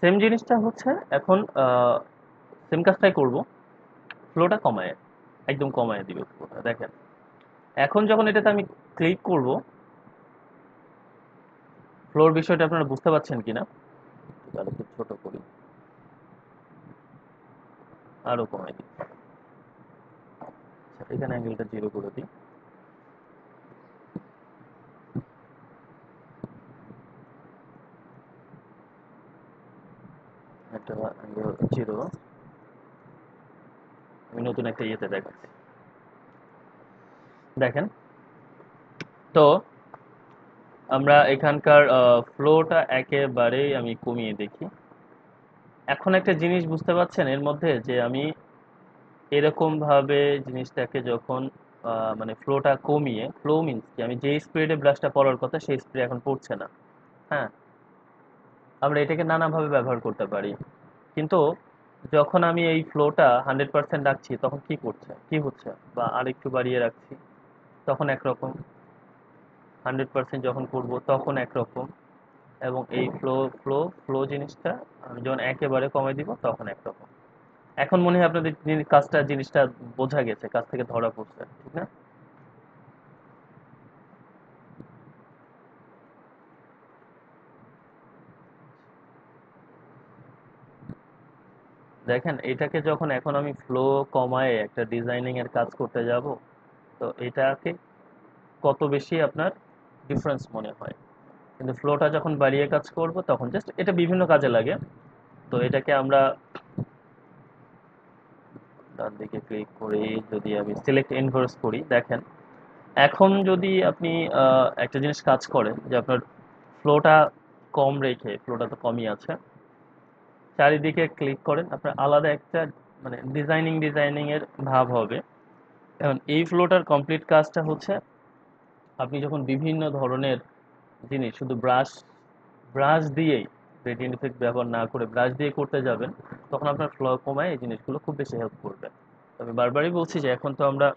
সেম জিনিসটা হচ্ছে এখন সেম কাজটাই করব, ফ্লোটা কমায়, একদম কমায় দিবে ফ্লোটা, দেখেন। এখন যখন এটাতে আমি ক্লিক করব, ফ্লোর বিষয়টা আপনারা বুঝতে পারছেন কিনা, তাহলে একটু ছোট করি, আরো কমাই দিই। আচ্ছা, এখানে অ্যাঙ্গেলটা 0 করে দিই, একটা অ্যাঙ্গেল 0। আমি নতুন একটা ইয়েতে দেখাচ্ছি, দেখেন। তো আমরা এখানকার ফ্লোটা একেবারেই আমি কমিয়ে দেখি। এখন একটা জিনিস বুঝতে পারছেন এর মধ্যে, যে আমি এরকম ভাবে জিনিসটাকে যখন মানে ফ্লোটা কমিয়ে, ফ্লো মিন্স কি, আমি যে স্পিডে ব্রাশটা পড়ার কথা সেই স্পিডে এখন পড়ছে না। হ্যাঁ, আমরা এটাকে নানাভাবে ব্যবহার করতে পারি, কিন্তু যখন আমি এই ফ্লোটা 100% রাখছি, তখন কি করছে, কি হচ্ছে, বা আরেকটু বাড়িয়ে রাখছি, তখন একরকম। 100% যখন করব তখন একরকম, এবং এই ফ্লো ফ্লো ফ্লো জিনিসটা আমি যখন একেবারে কমাই দিব তখন একরকম। এখন মনে হয় আপনাদের কাজটা জিনিসটা বোঝা গেছে, কাজ থেকে ধরা পড়ছে, ঠিক না? দেখেন এটাকে যখন এখন আমি ফ্লো কমায় একটা ডিজাইনিং এর কাজ করতে যাব, তো এটাকে কত বেশি আপনার ডিফারেন্স মনে হয়, কিন্তু ফ্লোটা যখন বাড়িয়ে কাজ করব তখন জাস্ট এটা বিভিন্ন কাজে লাগে। তো এটাকে আমরা ডান দিকে ক্লিক করে যদি আমি সিলেক্ট ইনভার্স করি, দেখেন এখন যদি আপনি একটা জিনিস কাজ করেন, যে আপনার ফ্লোটা কম রেখে, ফ্লোটা তো কমই আছে, চারিদিকে ক্লিক করেন, আপনার আলাদা একটা মানে ডিজাইনিং এর ভাব হবে। এখন এই ফ্লোটার কমপ্লিট কাজটা হচ্ছে, আপনি যখন বিভিন্ন ধরনের জিনিস শুধু ব্রাশ ব্রাশ দিয়েই গ্রেডিয়েন্ট ইফেক্ট ব্যবহার না করে ব্রাশ দিয়ে করতে যাবেন, তখন আপনার ফ্লো কমায় এই জিনিসগুলো খুব বেশি হেল্প করবে। তবে বারবারই বলছি যে এখন তো আমরা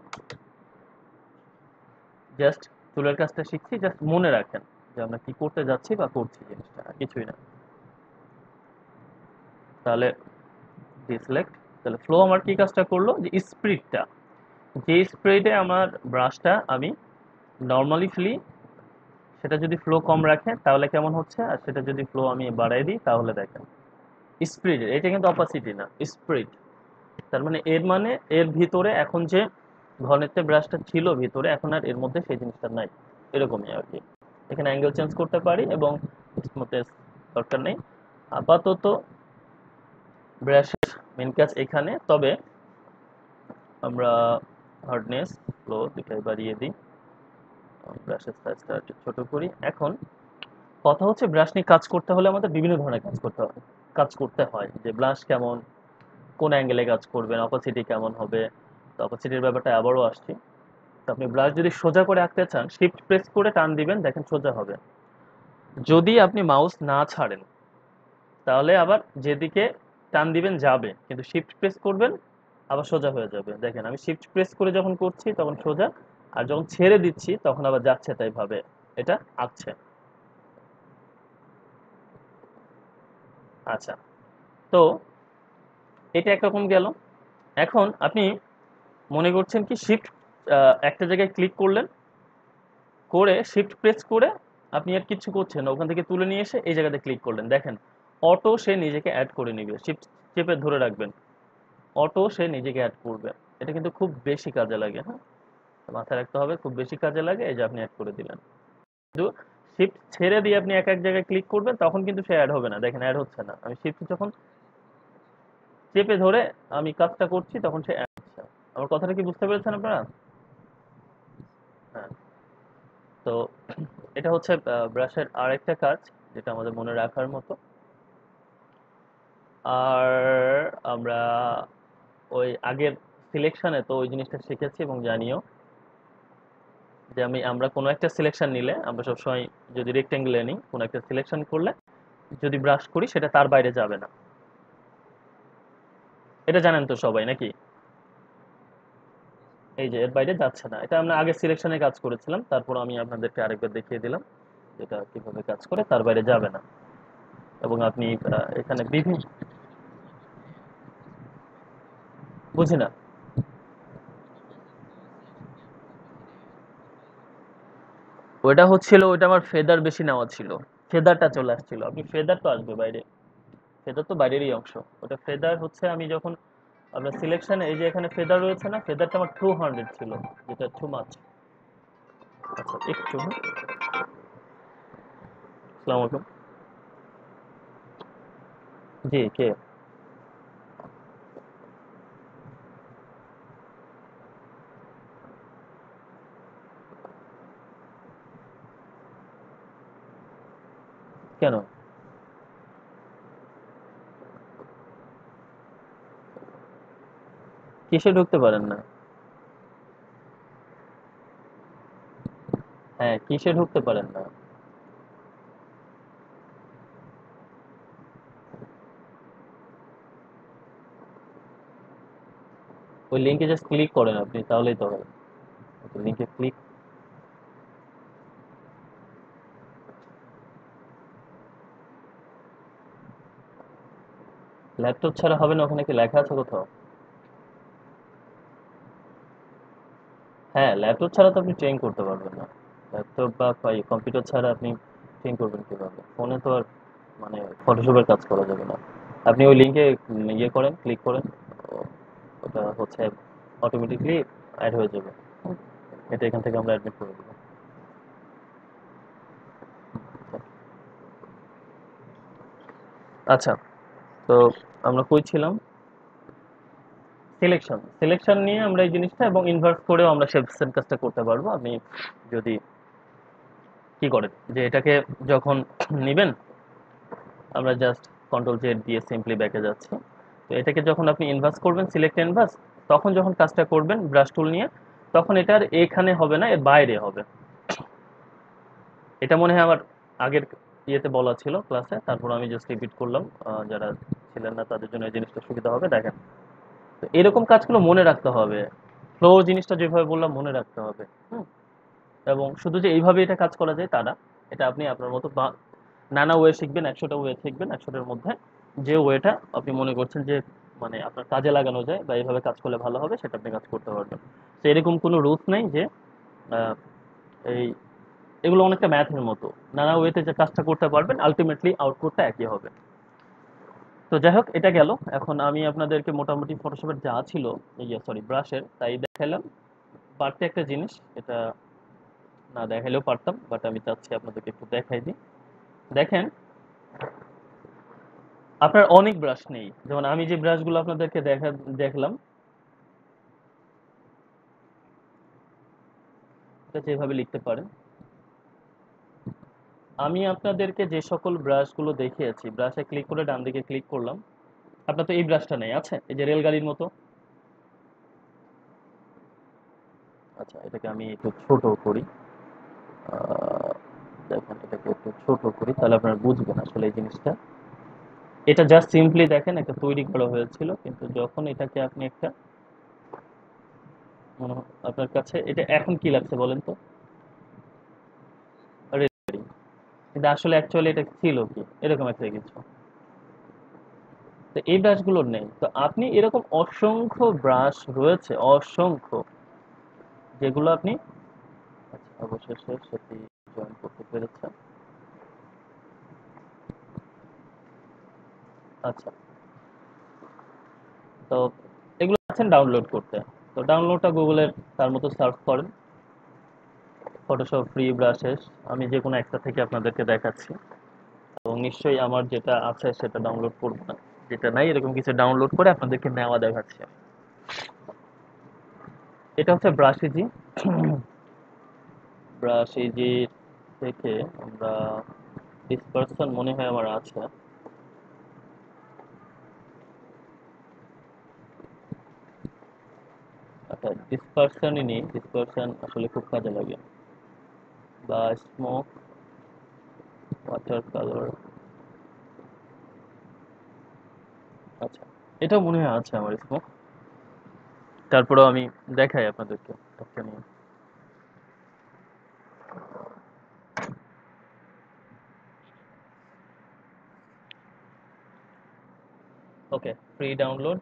জাস্ট চুলের কাজটা শিখছি, জাস্ট মনে রাখেন যে আমরা কি করতে যাচ্ছি বা করছি, জিনিসটা আর কিছুই না। তাহলে ডিসলেক্ট, তাহলে ফ্লো আমার কি কাজটা করলো, যে স্প্রিডটা, যে স্প্রিডে আমার ব্রাশটা আমি নর্মালি ফেলি, সেটা যদি ফ্লো কম রাখে তাহলে কেমন হচ্ছে, আর সেটা যদি ফ্লো আমি বাড়াই দিই তাহলে দেখেন স্প্রিড, এটা কিন্তু অপাসিটি না, স্প্রিড। তার মানে এর মানে এর ভিতরে এখন যে ঘনত্বে ব্রাশটা ছিল ভিতরে, এখন আর এর মধ্যে সেই জিনিসটা নাই, এরকমই আর কি। এখানে অ্যাঙ্গেল চেঞ্জ করতে পারি এবং স্মুথনেস দরকার নেই আপাতত। ব্রাশের মেন কাজ এখানে, তবে আমরা হার্ডনেস ফ্লো দুটাই বাড়িয়ে দিই, ব্রাশের সাইজটা একটু ছোট করি। এখন কথা হচ্ছে ব্রাশ নিয়ে কাজ করতে হলে আমাদের বিভিন্ন ধরনের কাজ করতে হয় যে ব্রাশ কেমন, কোন অ্যাঙ্গেলে কাজ করবেন, অপাসিটি কেমন হবে। তো অপাসিটির ব্যাপারটা আবারও আসছি। তো আপনি ব্রাশ যদি সোজা করে আঁকতে চান, শিফট প্রেস করে টান দিবেন, দেখেন সোজা হবে। যদি আপনি মাউস না ছাড়েন তাহলে আবার যেদিকে টান দিবেন যাবে, কিন্তু শিফট প্রেস করবেন আবার সোজা হয়ে যাবে। দেখেন আমি শিফট প্রেস করে যখন করছি তখন সোজা, আর যখন ছেড়ে দিচ্ছি তখন আবার যাচ্ছে তাই ভাবে এটা আঁকছে। আচ্ছা, তো এটা একরকম গেল। এখন আপনি মনে করছেন কি শিফট একটা জায়গায় ক্লিক করলেন, করে শিফট প্রেস করে আপনি আর কিছু করছেন না, ওখান থেকে তুলে নিয়ে এসে এই জায়গাতে ক্লিক করলেন, দেখেন অটো সে নিজেকে অ্যাড করে নিবে। শিফট চেপে ধরে রাখবেন, অটো সে নিজেকে অ্যাড করবে। এটা কিন্তু খুব বেশি কাজে লাগে, হ্যাঁ, মাথায় রাখতে হবে, খুব বেশি কাজে লাগে। এই যে আপনি অ্যাড করে দিলেন, কিন্তু শিফট ছেড়ে দিয়ে আপনি এক এক জায়গায় ক্লিক করবেন তখন কিন্তু সে অ্যাড হবে না, দেখেন অ্যাড হচ্ছে না। আমি শিফট যখন চেপে ধরে আমি কাজটা করছি তখন সে অ্যাড হচ্ছে। আমার কথাটা কি বুঝতে পেরেছেন আপনারা? হ্যাঁ। তো এটা হচ্ছে ব্রাশের আরেকটা কাজ যেটা আমাদের মনে রাখার মতো। আর আমরা ওই আগের সিলেকশনে তো ওই জিনিসটা শিখেছি এবং জানিও যে আমরা কোনো একটা সিলেকশন নিলে আমরা সবসময় যদি রেক্টেঙ্গেলে নিই, কোনো একটা সিলেকশন করলে যদি ব্রাশ করি সেটা তার বাইরে যাবে না। এটা জানেন তো সবাই নাকি? এই যে এর বাইরে যাচ্ছে না, এটা আমরা আগে সিলেকশনে কাজ করেছিলাম, তারপর আমি আপনাদেরকে আরেকবার দেখিয়ে দিলাম যেটা কিভাবে কাজ করে, তার বাইরে যাবে না। এবং আপনি এখানে বিভিন্ন, বুঝি না। ওইটা হচ্ছিল, ওইটা আমার ফেদার বেশি নেওয়া ছিল, ফেদারটা চলে আসছিল। আপনি ফেদার তো আসবে বাইরে, ফেদার তো বাইরেরই অংশ। ওটা ফেদার হচ্ছে আমি যখন আপনার সিলেকশনে, এই যে এখানে ফেদার রয়েছে না, ফেদারটা আমার 200 ছিল, যেটা টু মাচ। আচ্ছা একটু, হ্যাঁ? আসসালামু আলাইকুম। জি, কে? কেন? কিসে ঢুকতে পারেন না? হ্যাঁ, কিসে ঢুকতে পারেন না? ওই লিঙ্কে জাস্ট ক্লিক করেন আপনি, তাহলেই তো হবে। লিঙ্কে ক্লিক, ল্যাপটপ ছাড়া হবে না, ওখানে কি লেখা আছে কোথাও? হ্যাঁ, ল্যাপটপ ছাড়া তো আপনি ট্রেন করতে পারবেন না। ল্যাপটপ বা কম্পিউটার ছাড়া আপনি ট্রেন করবেন কিভাবে? ফোনে তো আর মানে ফটোশপের কাজ করা যাবে না। আপনি ওই লিঙ্কে ইয়ে করেন, ক্লিক করেন, ওটা হচ্ছে অটোমেটিকলি অ্যাড হয়ে যাবে। হুম, এটা এখান থেকে আমরা অ্যাডমিট করে দেবো। আচ্ছা, তো আমরা কই ছিলাম? সিলেকশন, সিলেকশন নিয়ে আমরা এই জিনিসটা এবং ইনভার্ট করেও আমরা সেম কাজটা করতে পারবো। আপনি যদি কি করেন যে এটাকে যখন নিবেন, আমরা জাস্ট কন্ট্রোল জেড দিয়ে সিম্পলি ব্যাকে যাচ্ছি। তো এটাকে যখন আপনি ইনভার্স করবেন, সিলেক্ট ইনভার্স, তখন যখন কাজটা করবেন ব্রাশ টুল নিয়ে, তখন এটা আর এখানে হবে না, এর বাইরে হবে। এটা মনে হয় আমার আগের ইয়েতে বলা ছিল ক্লাসে, তারপর আমি জাস্ট রিপিট করলাম, যারা ছিলেন না তাদের জন্য এই জিনিসটা সুবিধা হবে। দেখেন, তো এরকম কাজগুলো মনে রাখতে হবে। ফ্লো জিনিসটা যেভাবে বললাম মনে রাখতে হবে। হুম। এবং শুধু যে এইভাবে এটা কাজ করা যায় তা না, এটা আপনি আপনার মতো নানা ওয়ে শিখবেন, 100টা ওয়ে শিখবেন, 100টার মধ্যে যে ওয়েটা আপনি মনে করছেন যে মানে আপনার কাজে লাগানো যায় বা এইভাবে কাজ করলে ভালো হবে, সেটা আপনি কাজ করতে পারবেন। তো এরকম কোনো রুলস নেই যে আহ, এই এগুলো অনেকটা ম্যাথের মতো, নানা ওয়েতে যে কাজটা করতে পারবেন আলটিমেটলি আউটপুটটা একই হবে। তো যাই হোক, এটা গেল। এখন আমি আপনাদেরকে মোটামুটি ফটোশপের যা ছিল, ইয়ে সরি ব্রাশের, তাই দেখালাম। বাড়তি একটা জিনিস, এটা না দেখাইলেও পারতাম, বাট আমি চাচ্ছি আপনাদেরকে একটু দেখাই দিই। দেখেন, আপনার অনেক ব্রাশ নেই, যেমন আমি যে ব্রাশগুলো আপনাদেরকে দেখলাম, এটা যেভাবে লিখতে পারেন। আমি আপনাদেরকে যে সকল ব্রাশগুলো দেখিয়েছি, ব্রাশে ক্লিক করে ডান দিকে ক্লিক করলাম, আপনার তো এই ব্রাশটা নেই, আছে এই যে রেলগাড়ির মতো। আচ্ছা, এটাকে আমি একটু ছোট করি। আহ, দেখেন, এটাকে একটু ছোট করি, তাহলে আপনারা বুঝবেন আসলে এই জিনিসটা। এটা জাস্ট সিম্পলি দেখেন একটা তৈরি করা হয়েছিল, কিন্তু যখন এটাকে আপনি একটা আপনার কাছে এটা এখন কি লাগছে বলেন তো, রেলগাড়ি। কিন্তু আসলে অ্যাকচুয়ালি এটা ছিল কি, এরকম একটা কিছু। তো এই ব্রাশগুলোর নেই, তো আপনি এরকম অসংখ্য ব্রাশ রয়েছে, অসংখ্য, যেগুলো আপনি, আচ্ছা, অবশেষে সেটি জয়েন করতে পেরেছেন। আচ্ছা, তো এগুলো আছেন ডাউনলোড করতে। তো ডাউনলোডটা গুগলের তার মতো সার্চ করেন, ফটোশপ ফ্রি ব্রাশেস। আমি যে কোনো একটা থেকে আপনাদেরকে দেখাচ্ছি, এবং নিশ্চয়ই আমার যেটা আছে সেটা ডাউনলোড করব না, যেটা নাই এরকম কিছু ডাউনলোড করে আপনাদেরকে নেওয়া দেখাচ্ছি। এটা হচ্ছে ব্রাশ ইজি। ব্রাশ ইজি থেকে আমরা ডিসপারশন মনে হয় আমার আছে। আচ্ছা, ডিসপারশনই নেই, ডিসপারশন আসলে খুব কাজে লাগে। বা স্মোক, ওয়াটার কালার, আচ্ছা, এটা মনে হয় আছে আমার স্মোক। তারপরেও আমি দেখাই আপনাদেরকে একটা নিয়ে। ওকে, ফ্রি ডাউনলোড।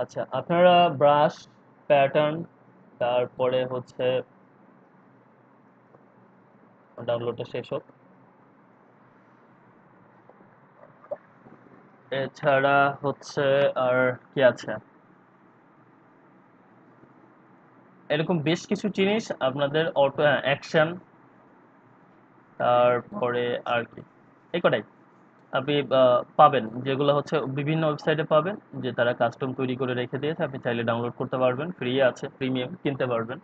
আচ্ছা, আপনারা ব্রাশ, প্যাটার্ন, তারপরে হচ্ছে ডাউনলোডটা শেষ হোক। এছাড়া হচ্ছে আর কি আছে, এরকম বেশ কিছু জিনিস আপনাদের অটো অ্যাকশন, তারপরে আর কি, এই কটাই আপনি পাবেন, যেগুলো হচ্ছে বিভিন্ন ওয়েবসাইটে পাবেন, যে তারা কাস্টম তৈরি করে রেখে দিয়েছে, আপনি চাইলে ডাউনলোড করতে পারবেন, ফ্রি আছে, প্রিমিয়াম কিনতে পারবেন।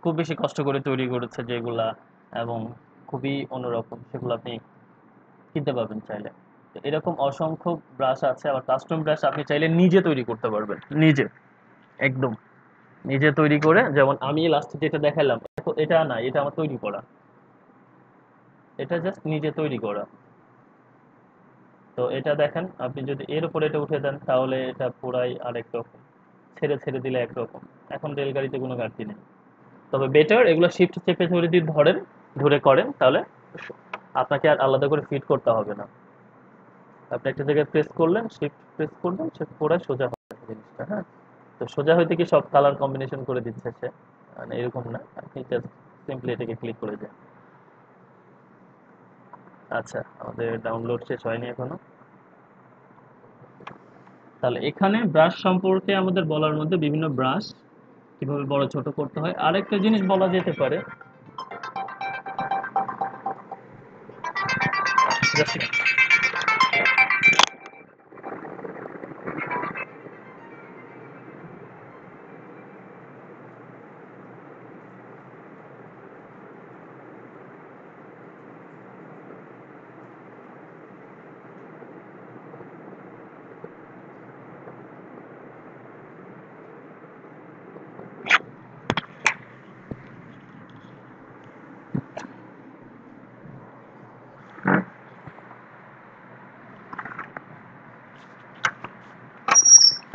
খুব বেশি কষ্ট করে তৈরি করেছে যেগুলা, এবং খুবই অন্যরকম, সেগুলো আপনি কিনতে পারবেন চাইলে। তো এরকম অসংখ্য ব্রাশ আছে, আবার কাস্টম ব্রাশ আপনি চাইলে নিজে তৈরি করতে পারবেন, নিজে, একদম নিজে তৈরি করে। যেমন আমি লাস্টে যেটা দেখালাম, এটা না, এটা আমার তৈরি করা, এটা জাস্ট নিজে তৈরি করা। তো এটা দেখেন, আপনি যদি এর উপরে এটা উঠে দেন তাহলে এটা পুরাই আরেক রকম, ছেড়ে ছেড়ে দিলে একরকম। এখন রেলগাড়িতে কোনো ঘাটতি নেই। তবে বেটার এগুলো শিফট চেপে ধরে যদি ধরেন, ধরে করেন, তাহলে আপনাকে আর আলাদা করে ফিট করতে হবে না। আপনি একটা জায়গায় প্রেস করলেন, শিফট প্রেস করলেন, সে পুরাই সোজা হবে জিনিসটা। হ্যাঁ, তো সোজা হইতে কি সব কালার কম্বিনেশন করে দিচ্ছে সে, মানে এরকম না, আপনি জাস্ট সিম্পলি এটাকে ক্লিক করে দেন। আচ্ছা, আমাদের ডাউনলোড শেষ হয়নি এখনো। তাহলে এখানে ব্রাশ সম্পর্কে আমাদের বলার মধ্যে বিভিন্ন ব্রাশ কিভাবে বড় ছোট করতে হয়, আরেকটা জিনিস বলা যেতে পারে, just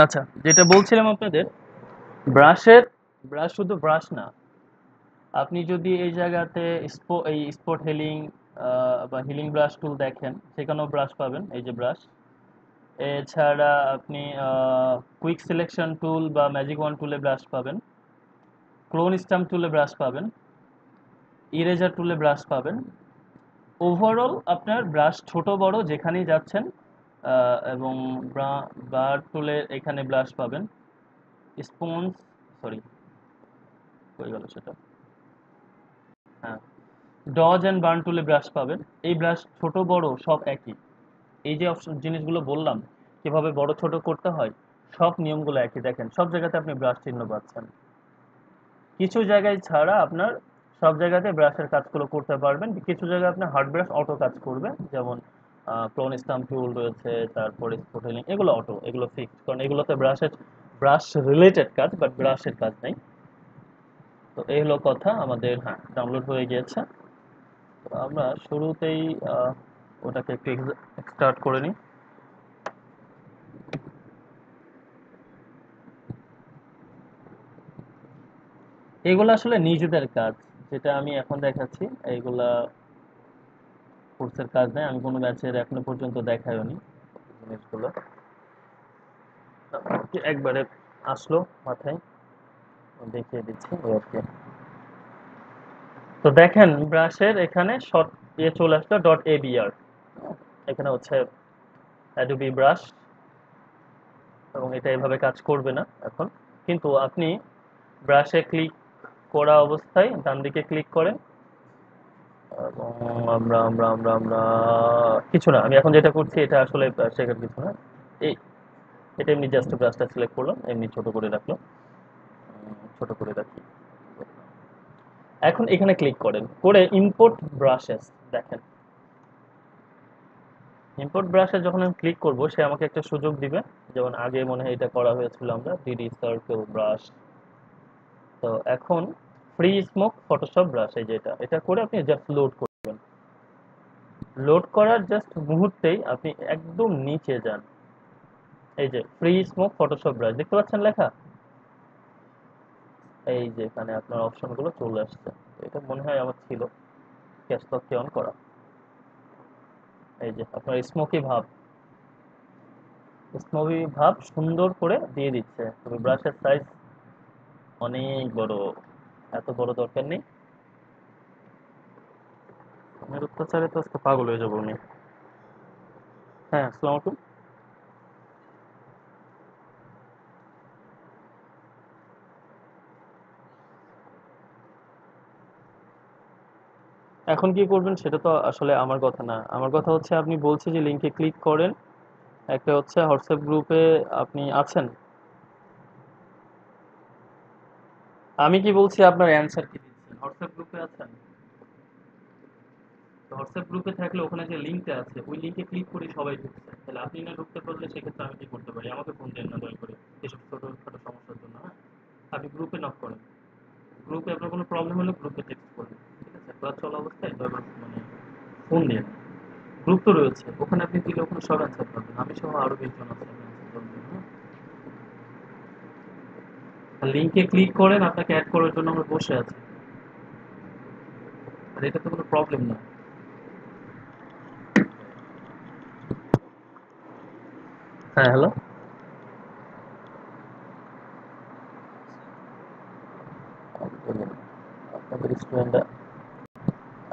আচ্ছা, যেটা বলছিলাম আপনাদের, ব্রাশের ব্রাশ শুধু ব্রাশ না, আপনি যদি এই জায়গাতে এই স্পট হিলিং বা হিলিং ব্রাশ টুল দেখেন, সেখানেও ব্রাশ পাবেন, এই যে ব্রাশ। এছাড়া আপনি কুইক সিলেকশন টুল বা ম্যাজিক ওয়ান টুলে ব্রাশ পাবেন, ক্লোন স্টাম্প টুলে ব্রাশ পাবেন, ইরেজার টুলে ব্রাশ পাবেন। ওভারঅল আপনার ব্রাশ ছোট বড় যেখানেই যাচ্ছেন, এবং বার টুলে এখানে ব্রাশ পাবেন, স্পঞ্জ, সরি হয়ে গেল সেটা, হ্যাঁ, ডজ অ্যান্ড বার্ন টুলে ব্রাশ পাবেন। এই ব্রাশ ছোট বড় সব একই। এই যে অপশন জিনিসগুলো বললাম কিভাবে বড় ছোট করতে হয়, সব নিয়মগুলো একই। দেখেন সব জায়গাতে আপনি ব্রাশ চিহ্ন পাচ্ছেন, কিছু জায়গায় ছাড়া আপনার সব জায়গাতে ব্রাশের কাজগুলো করতে পারবেন। কিছু জায়গায় আপনার হার্ড ব্রাশ অটো কাজ করবে, যেমন ক্লোন স্টাম্প টুল রয়েছে, তারপরে স্পটেলিং, এগুলো অটো, এগুলো ফিক্সড, কারণ এগুলোতে ব্রাশ রিলেটেড কাজ, বাট ব্রাশের কাজ নেই। তো এই হলো কথা আমাদের। হ্যাঁ, ডাউনলোড হয়ে গিয়েছে। তো আমরা শুরুতেই ওটাকে একটু স্টার্ট করে নিই। এগুলো আসলে নিজেদের কাজ, যেটা আমি এখন দেখাচ্ছি, এইগুলা কোর্সের কাজ নেই, আমি কোনো ব্যাচের এখনো পর্যন্ত দেখাইনি জিনিসগুলো। একবারে আসলো মাথায়, দেখিয়ে দিচ্ছি এই আর কি। তো দেখেন ব্রাশের এখানে শর্ট ইয়ে চলে আসলো, ডট এবিআর, এখানে হচ্ছে অ্যাডোবি ব্রাশ, এবং এটা এভাবে কাজ করবে না এখন। কিন্তু আপনি ব্রাশে ক্লিক করা অবস্থায় ডান দিকে ক্লিক করেন, এবং আমরা কিছু না, আমি এখন যেটা করছি এটা আসলে শেখার কিছু না। এই এটা এমনি জাস্ট ব্রাশটা সিলেক্ট করলাম, এমনি ছোট করে রাখলাম, ছোট করে রাখি। এখন এখানে ক্লিক করেন, করে ইম্পোর্ট ব্রাশেস। দেখেন ইম্পোর্ট ব্রাশে যখন আমি ক্লিক করব, সে আমাকে একটা সুযোগ দিবে, যেমন আগে মনে হয় এটা করা হয়েছিল, আমরা ডিডি সার্কেল ব্রাশ। তো এখন ফ্রি স্মোক ফটোশপ ব্রাশ, এই যে এটা করে আপনি জাস্ট লোড করবেন। লোড করার জাস্ট মুহূর্তেই আপনি একদম নিচে যান, এই যে ফ্রি স্মোক ফটোশপ ব্রাশ দেখতে পাচ্ছেন লেখা, এই যে এখানে আপনার অপশনগুলো চলে আসছে। এটা মনে হয় আমার ছিল ক্যাশলককে অন করা। এই যে আপনার স্মোকি ভাব সুন্দর করে দিয়ে দিচ্ছে, তবে ব্রাশের সাইজ অনেক বড়, এত বড় দরকার নেই। আমার অত্যাচারে তো আজকে পাগল হয়ে যাবো আমি। হ্যাঁ, আসসালামু আলাইকুম। এখন কি করবেন সেটা তো আসলে আমার কথা না, আমার কথা হচ্ছে আপনি বলছে যে লিংকে ক্লিক করেন, একটা হচ্ছে হোয়াটসঅ্যাপ গ্রুপে আপনি আছেন। আমি কি বলছি আপনার অ্যান্সার কি দিচ্ছেন, হোয়াটসঅ্যাপ গ্রুপে আছেন? তো হোয়াটসঅ্যাপ গ্রুপে থাকলে ওখানে যে লিঙ্কটা আছে, ওই লিঙ্কে ক্লিক করে সবাই ঢুকছে, তাহলে আপনি না ঢুকতে পারলে সেক্ষেত্রে আমি কি করতে পারি? আমাকে ফোন দেন না দয়া করে, এসব ছোটখাটো সমস্যার জন্য। হ্যাঁ, আপনি গ্রুপে নক করেন, গ্রুপে আপনার কোনো প্রবলেম হলে গ্রুপে টেক্সট করেন, ঠিক আছে? ক্লাস চলা অবস্থায় দয়া করে মানে ফোন দিন। গ্রুপ তো রয়েছে, ওখানে আপনি দিলে ওখানে সব অ্যান্সার পাবেন, আমি সহ আরো 20 জন আছে অ্যান্সার দেওয়ার জন্য। আর লিঙ্কে ক্লিক করেন, আপনাকে অ্যাড করার জন্য আমরা বসে আছি, আর এটা তো কোনো প্রবলেম না। হ্যাঁ, হ্যালো। আপনাদের স্টুডেন্টরা,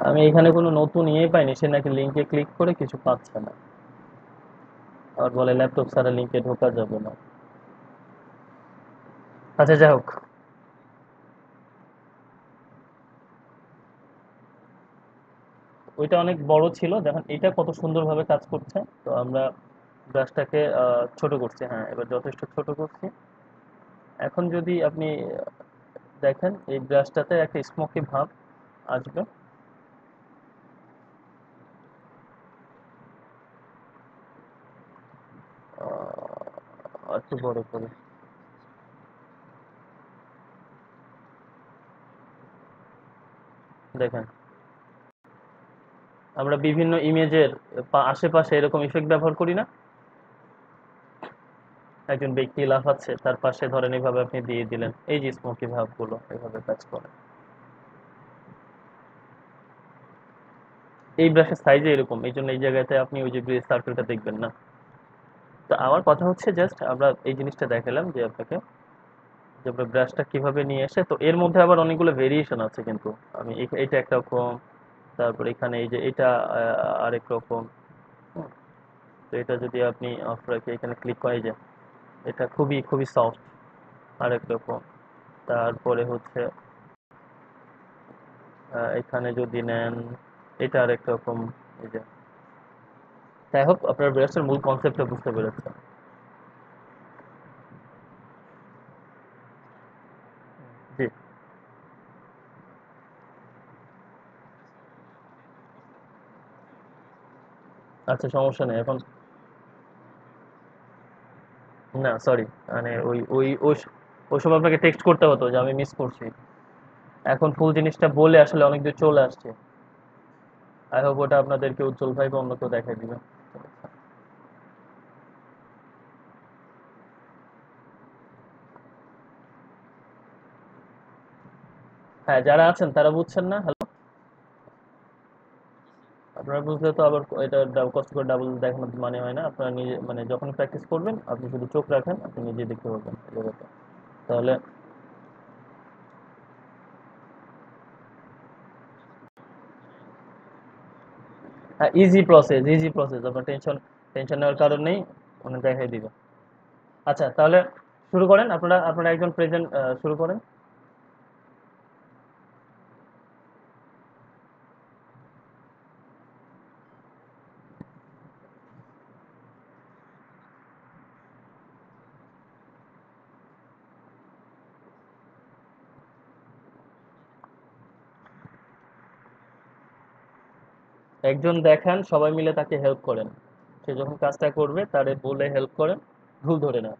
আমি এখানে কোনো নতুন ইয়ে পাইনি, সে নাকি লিঙ্কে ক্লিক করে কিছু পাচ্ছে না, আর বলে ল্যাপটপ ছাড়া লিঙ্কে ঢোকা যাবে না। আচ্ছা, যাই হোক, ওইটা অনেক বড় ছিল, দেখেন এটা কত সুন্দরভাবে কাজ করছে। তো আমরা ব্রাশটাকে ছোট করছি, হ্যাঁ এবার যথেষ্ট ছোট করছি। এখন যদি আপনি দেখেন এই ব্রাশটাতে একটা স্মোকি ভাব আসবে। একটু বড় করে দেখেন, আমরা বিভিন্ন ইমেজের আশেপাশে এরকম ইফেক্ট ব্যবহার করি না? একজন ব্যক্তি লাফাচ্ছে, তার পাশে ধরেন এইভাবে আপনি দিয়ে দিলেন, এই যে স্মোকি ভাবগুলো এভাবে কাজ করে। এই ব্রাশের সাইজে এরকম, এই জন্য এই জায়গাতে আপনি ওই যে ব্রেস সার্কেলটা দেখবেন না। তো আমার কথা হচ্ছে জাস্ট আমরা এই জিনিসটা দেখালাম যে আপনাকে, যে আমরা ব্রাশটা কিভাবে নিয়ে এসে, তো এর মধ্যে আবার অনেকগুলো ভেরিয়েশন আছে কিন্তু। আমি এটা একটা রকম, তারপর এখানে এই যে এটা আরেক রকম। হুম, তো এটা যদি আপনি অফ রাখে এখানে ক্লিক করে, এই যে এটা খুবই খুবই সফট, আরেক রকম। তারপরে হচ্ছে এখানে যদি নেন, এটা আরেক রকম। এই যে, যাই হোক আপনার ব্রাশের মূল কনসেপ্টটা বুঝতে পেরেছেন। জি। আচ্ছা, সমস্যা নেই এখন। না সরি, মানে ওই সময় আপনাকে টেক্সট করতে হতো যে আমি মিস করছি। এখন ফুল জিনিসটা বলে আসলে অনেক দূর চলে আসছে। আই হোপ ওটা আপনাদেরকে উজ্জ্বল ভাই বা অন্য কেউ দেখাই দিবে। হ্যাঁ, যারা আছেন তারা বুঝছেন না? হ্যালো, আপনারা বুঝলে তো আবার এটা কষ্ট করে ডাবল দেখানোর মানে হয় না। আপনারা নিজে মানে যখন প্র্যাকটিস করবেন আপনি শুধু চোখ রাখেন, আপনি নিজে দেখতে পারবেন এই জায়গাটা। তাহলে হ্যাঁ, ইজি প্রসেস, ইজি প্রসেস, আপনার টেনশন টেনশন নেওয়ার কারণ নেই, মানে দেখাই দিবে। আচ্ছা, তাহলে শুরু করেন, আপনারা আপনারা একজন প্রেজেন্ট শুরু করেন। একজন দেখান, সবাই মিলে তাকে হেল্প করেন। সে যখন কাজটা করবে তারে বলে হেল্প করেন, ভুল ধরে না।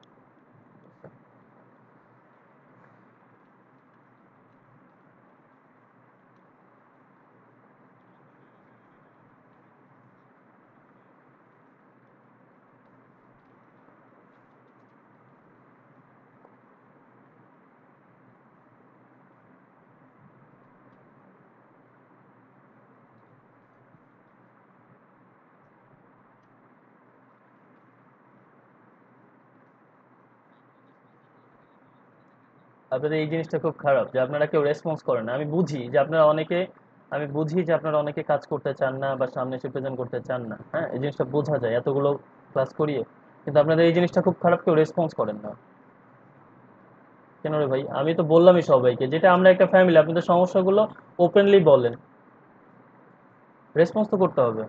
আপনাদের এই জিনিসটা খুব খারাপ যে আপনারা কেউ রেসপন্স করেন না। আমি বুঝি যে আপনারা অনেকে কাজ করতে চান না বা সামনে এসে প্রেজেন্ট করতে চান না। হ্যাঁ, এই জিনিসটা বোঝা যায় এতগুলো ক্লাস করিয়ে। কিন্তু আপনাদের এই জিনিসটা খুব খারাপ, কেউ রেসপন্স করেন না। কেন রে ভাই? আমি তো বললামই সবাইকে, যেটা আমরা একটা ফ্যামিলি, আপনাদের সমস্যাগুলো ওপেনলি বলেন, রেসপন্স তো করতে হবে।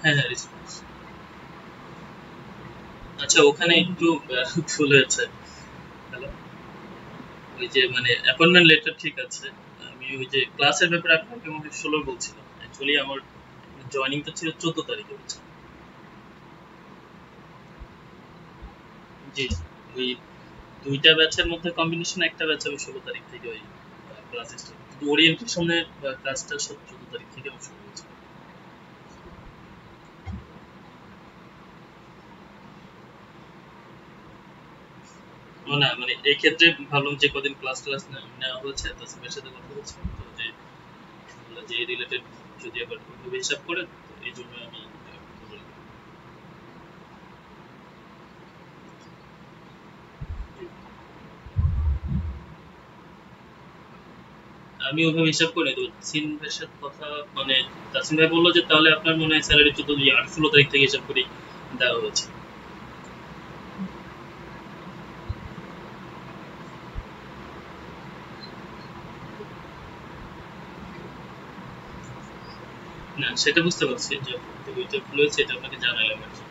হ্যাঁ হ্যাঁ রেসপন্স। আচ্ছা ওখানে একটু ভুল হয়েছে। হ্যালো, ওই যে মানে অ্যাপয়েন্টমেন্ট লেটার ঠিক আছে, আমি ওই যে ক্লাসের ব্যাপারে আপনাকে মনে হয় 16 বলছিলাম, অ্যাকচুয়ালি আমার জয়েনিংটা ছিল 14 তারিখে হচ্ছে। জি, ওই দুইটা ব্যাচের মধ্যে কম্বিনেশন, একটা ব্যাচ হবে 16 তারিখ থেকে ওই ক্লাস স্টার্ট, কিন্তু ওরিয়েন্টেশনের ক্লাসটা 14 তারিখ থেকে আমার শুরু হয়েছে। ও না মানে এই ক্ষেত্রে ভাবলাম যে কদিন ক্লাস ক্লাস নেওয়া হয়েছে তাসিমের সাথে কথা বলছি তো, যে বললো যে রিলেটেড যদি আবার ওইভাবে হিসাব করে, তো এই জন্য আমি বললাম। আমি ওইভাবে হিসাব করি তো তাসিম ভাইয়ের সাথে কথা, মানে তাসিম ভাই বললো যে তাহলে আপনার মনে হয় স্যালারি 16 তারিখ থেকে হিসাব করি দেওয়া হয়েছে। না সেটা বুঝতে পারছি যে ওইটা ভুল হয়েছে, এটা আপনাকে জানাইলাম আর কি।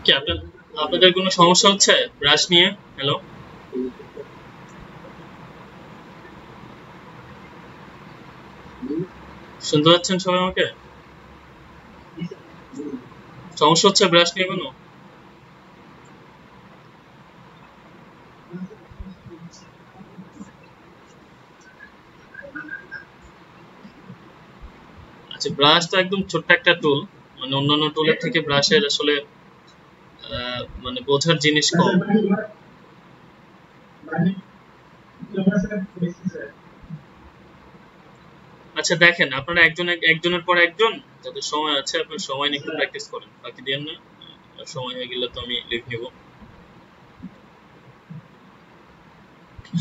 কি আপনাদের কোনো সমস্যা হচ্ছে ব্রাশ নিয়ে? হ্যালো, শুনতে পাচ্ছেন সবাই আমাকে? সমস্যা হচ্ছে ব্রাশ নিয়ে কোনো? আচ্ছা, ব্রাশ তো একদম ছোট্ট একটা টুল, মানে অন্যান্য টুলের থেকে ব্রাশের আসলে মানে বোঝার জিনিস কম। আচ্ছা দেখেন, আপনারা একজনের পর একজন, যাদের সময় আছে আপনার সময় নিয়ে একটু প্র্যাকটিস করেন, বাকি দিন না। আর সময় হয়ে গেলে তো আমি লিভ নিব।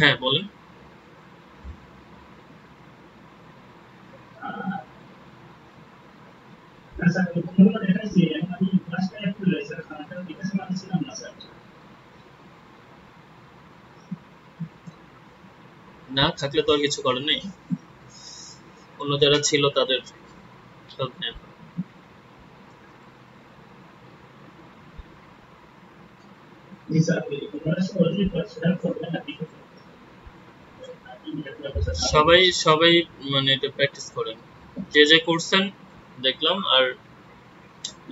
হ্যাঁ বলেন। না থাকলে তো আর কিছু করার নেই, অন্য যারা ছিল তাদের সব নেন। সবাই সবাই মানে এটা প্র্যাকটিস করেন, যে যে করছেন দেখলাম, আর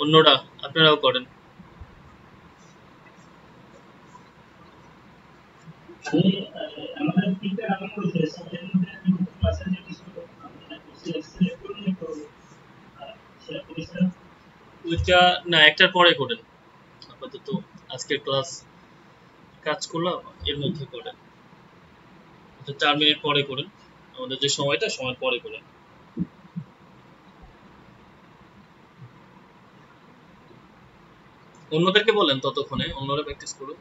অন্যরা আপনারাও করেন। ওইটা না, একটার পরে করেন আপাতত। আজকের ক্লাস কাজ করলাম এর মধ্যে করেন, 4 মিনিট পরে করেন, আমাদের যে সময়টা সময় পরে করেন। অন্যদেরকে বলেন ততক্ষণে অন্যরা প্র্যাকটিস করুন।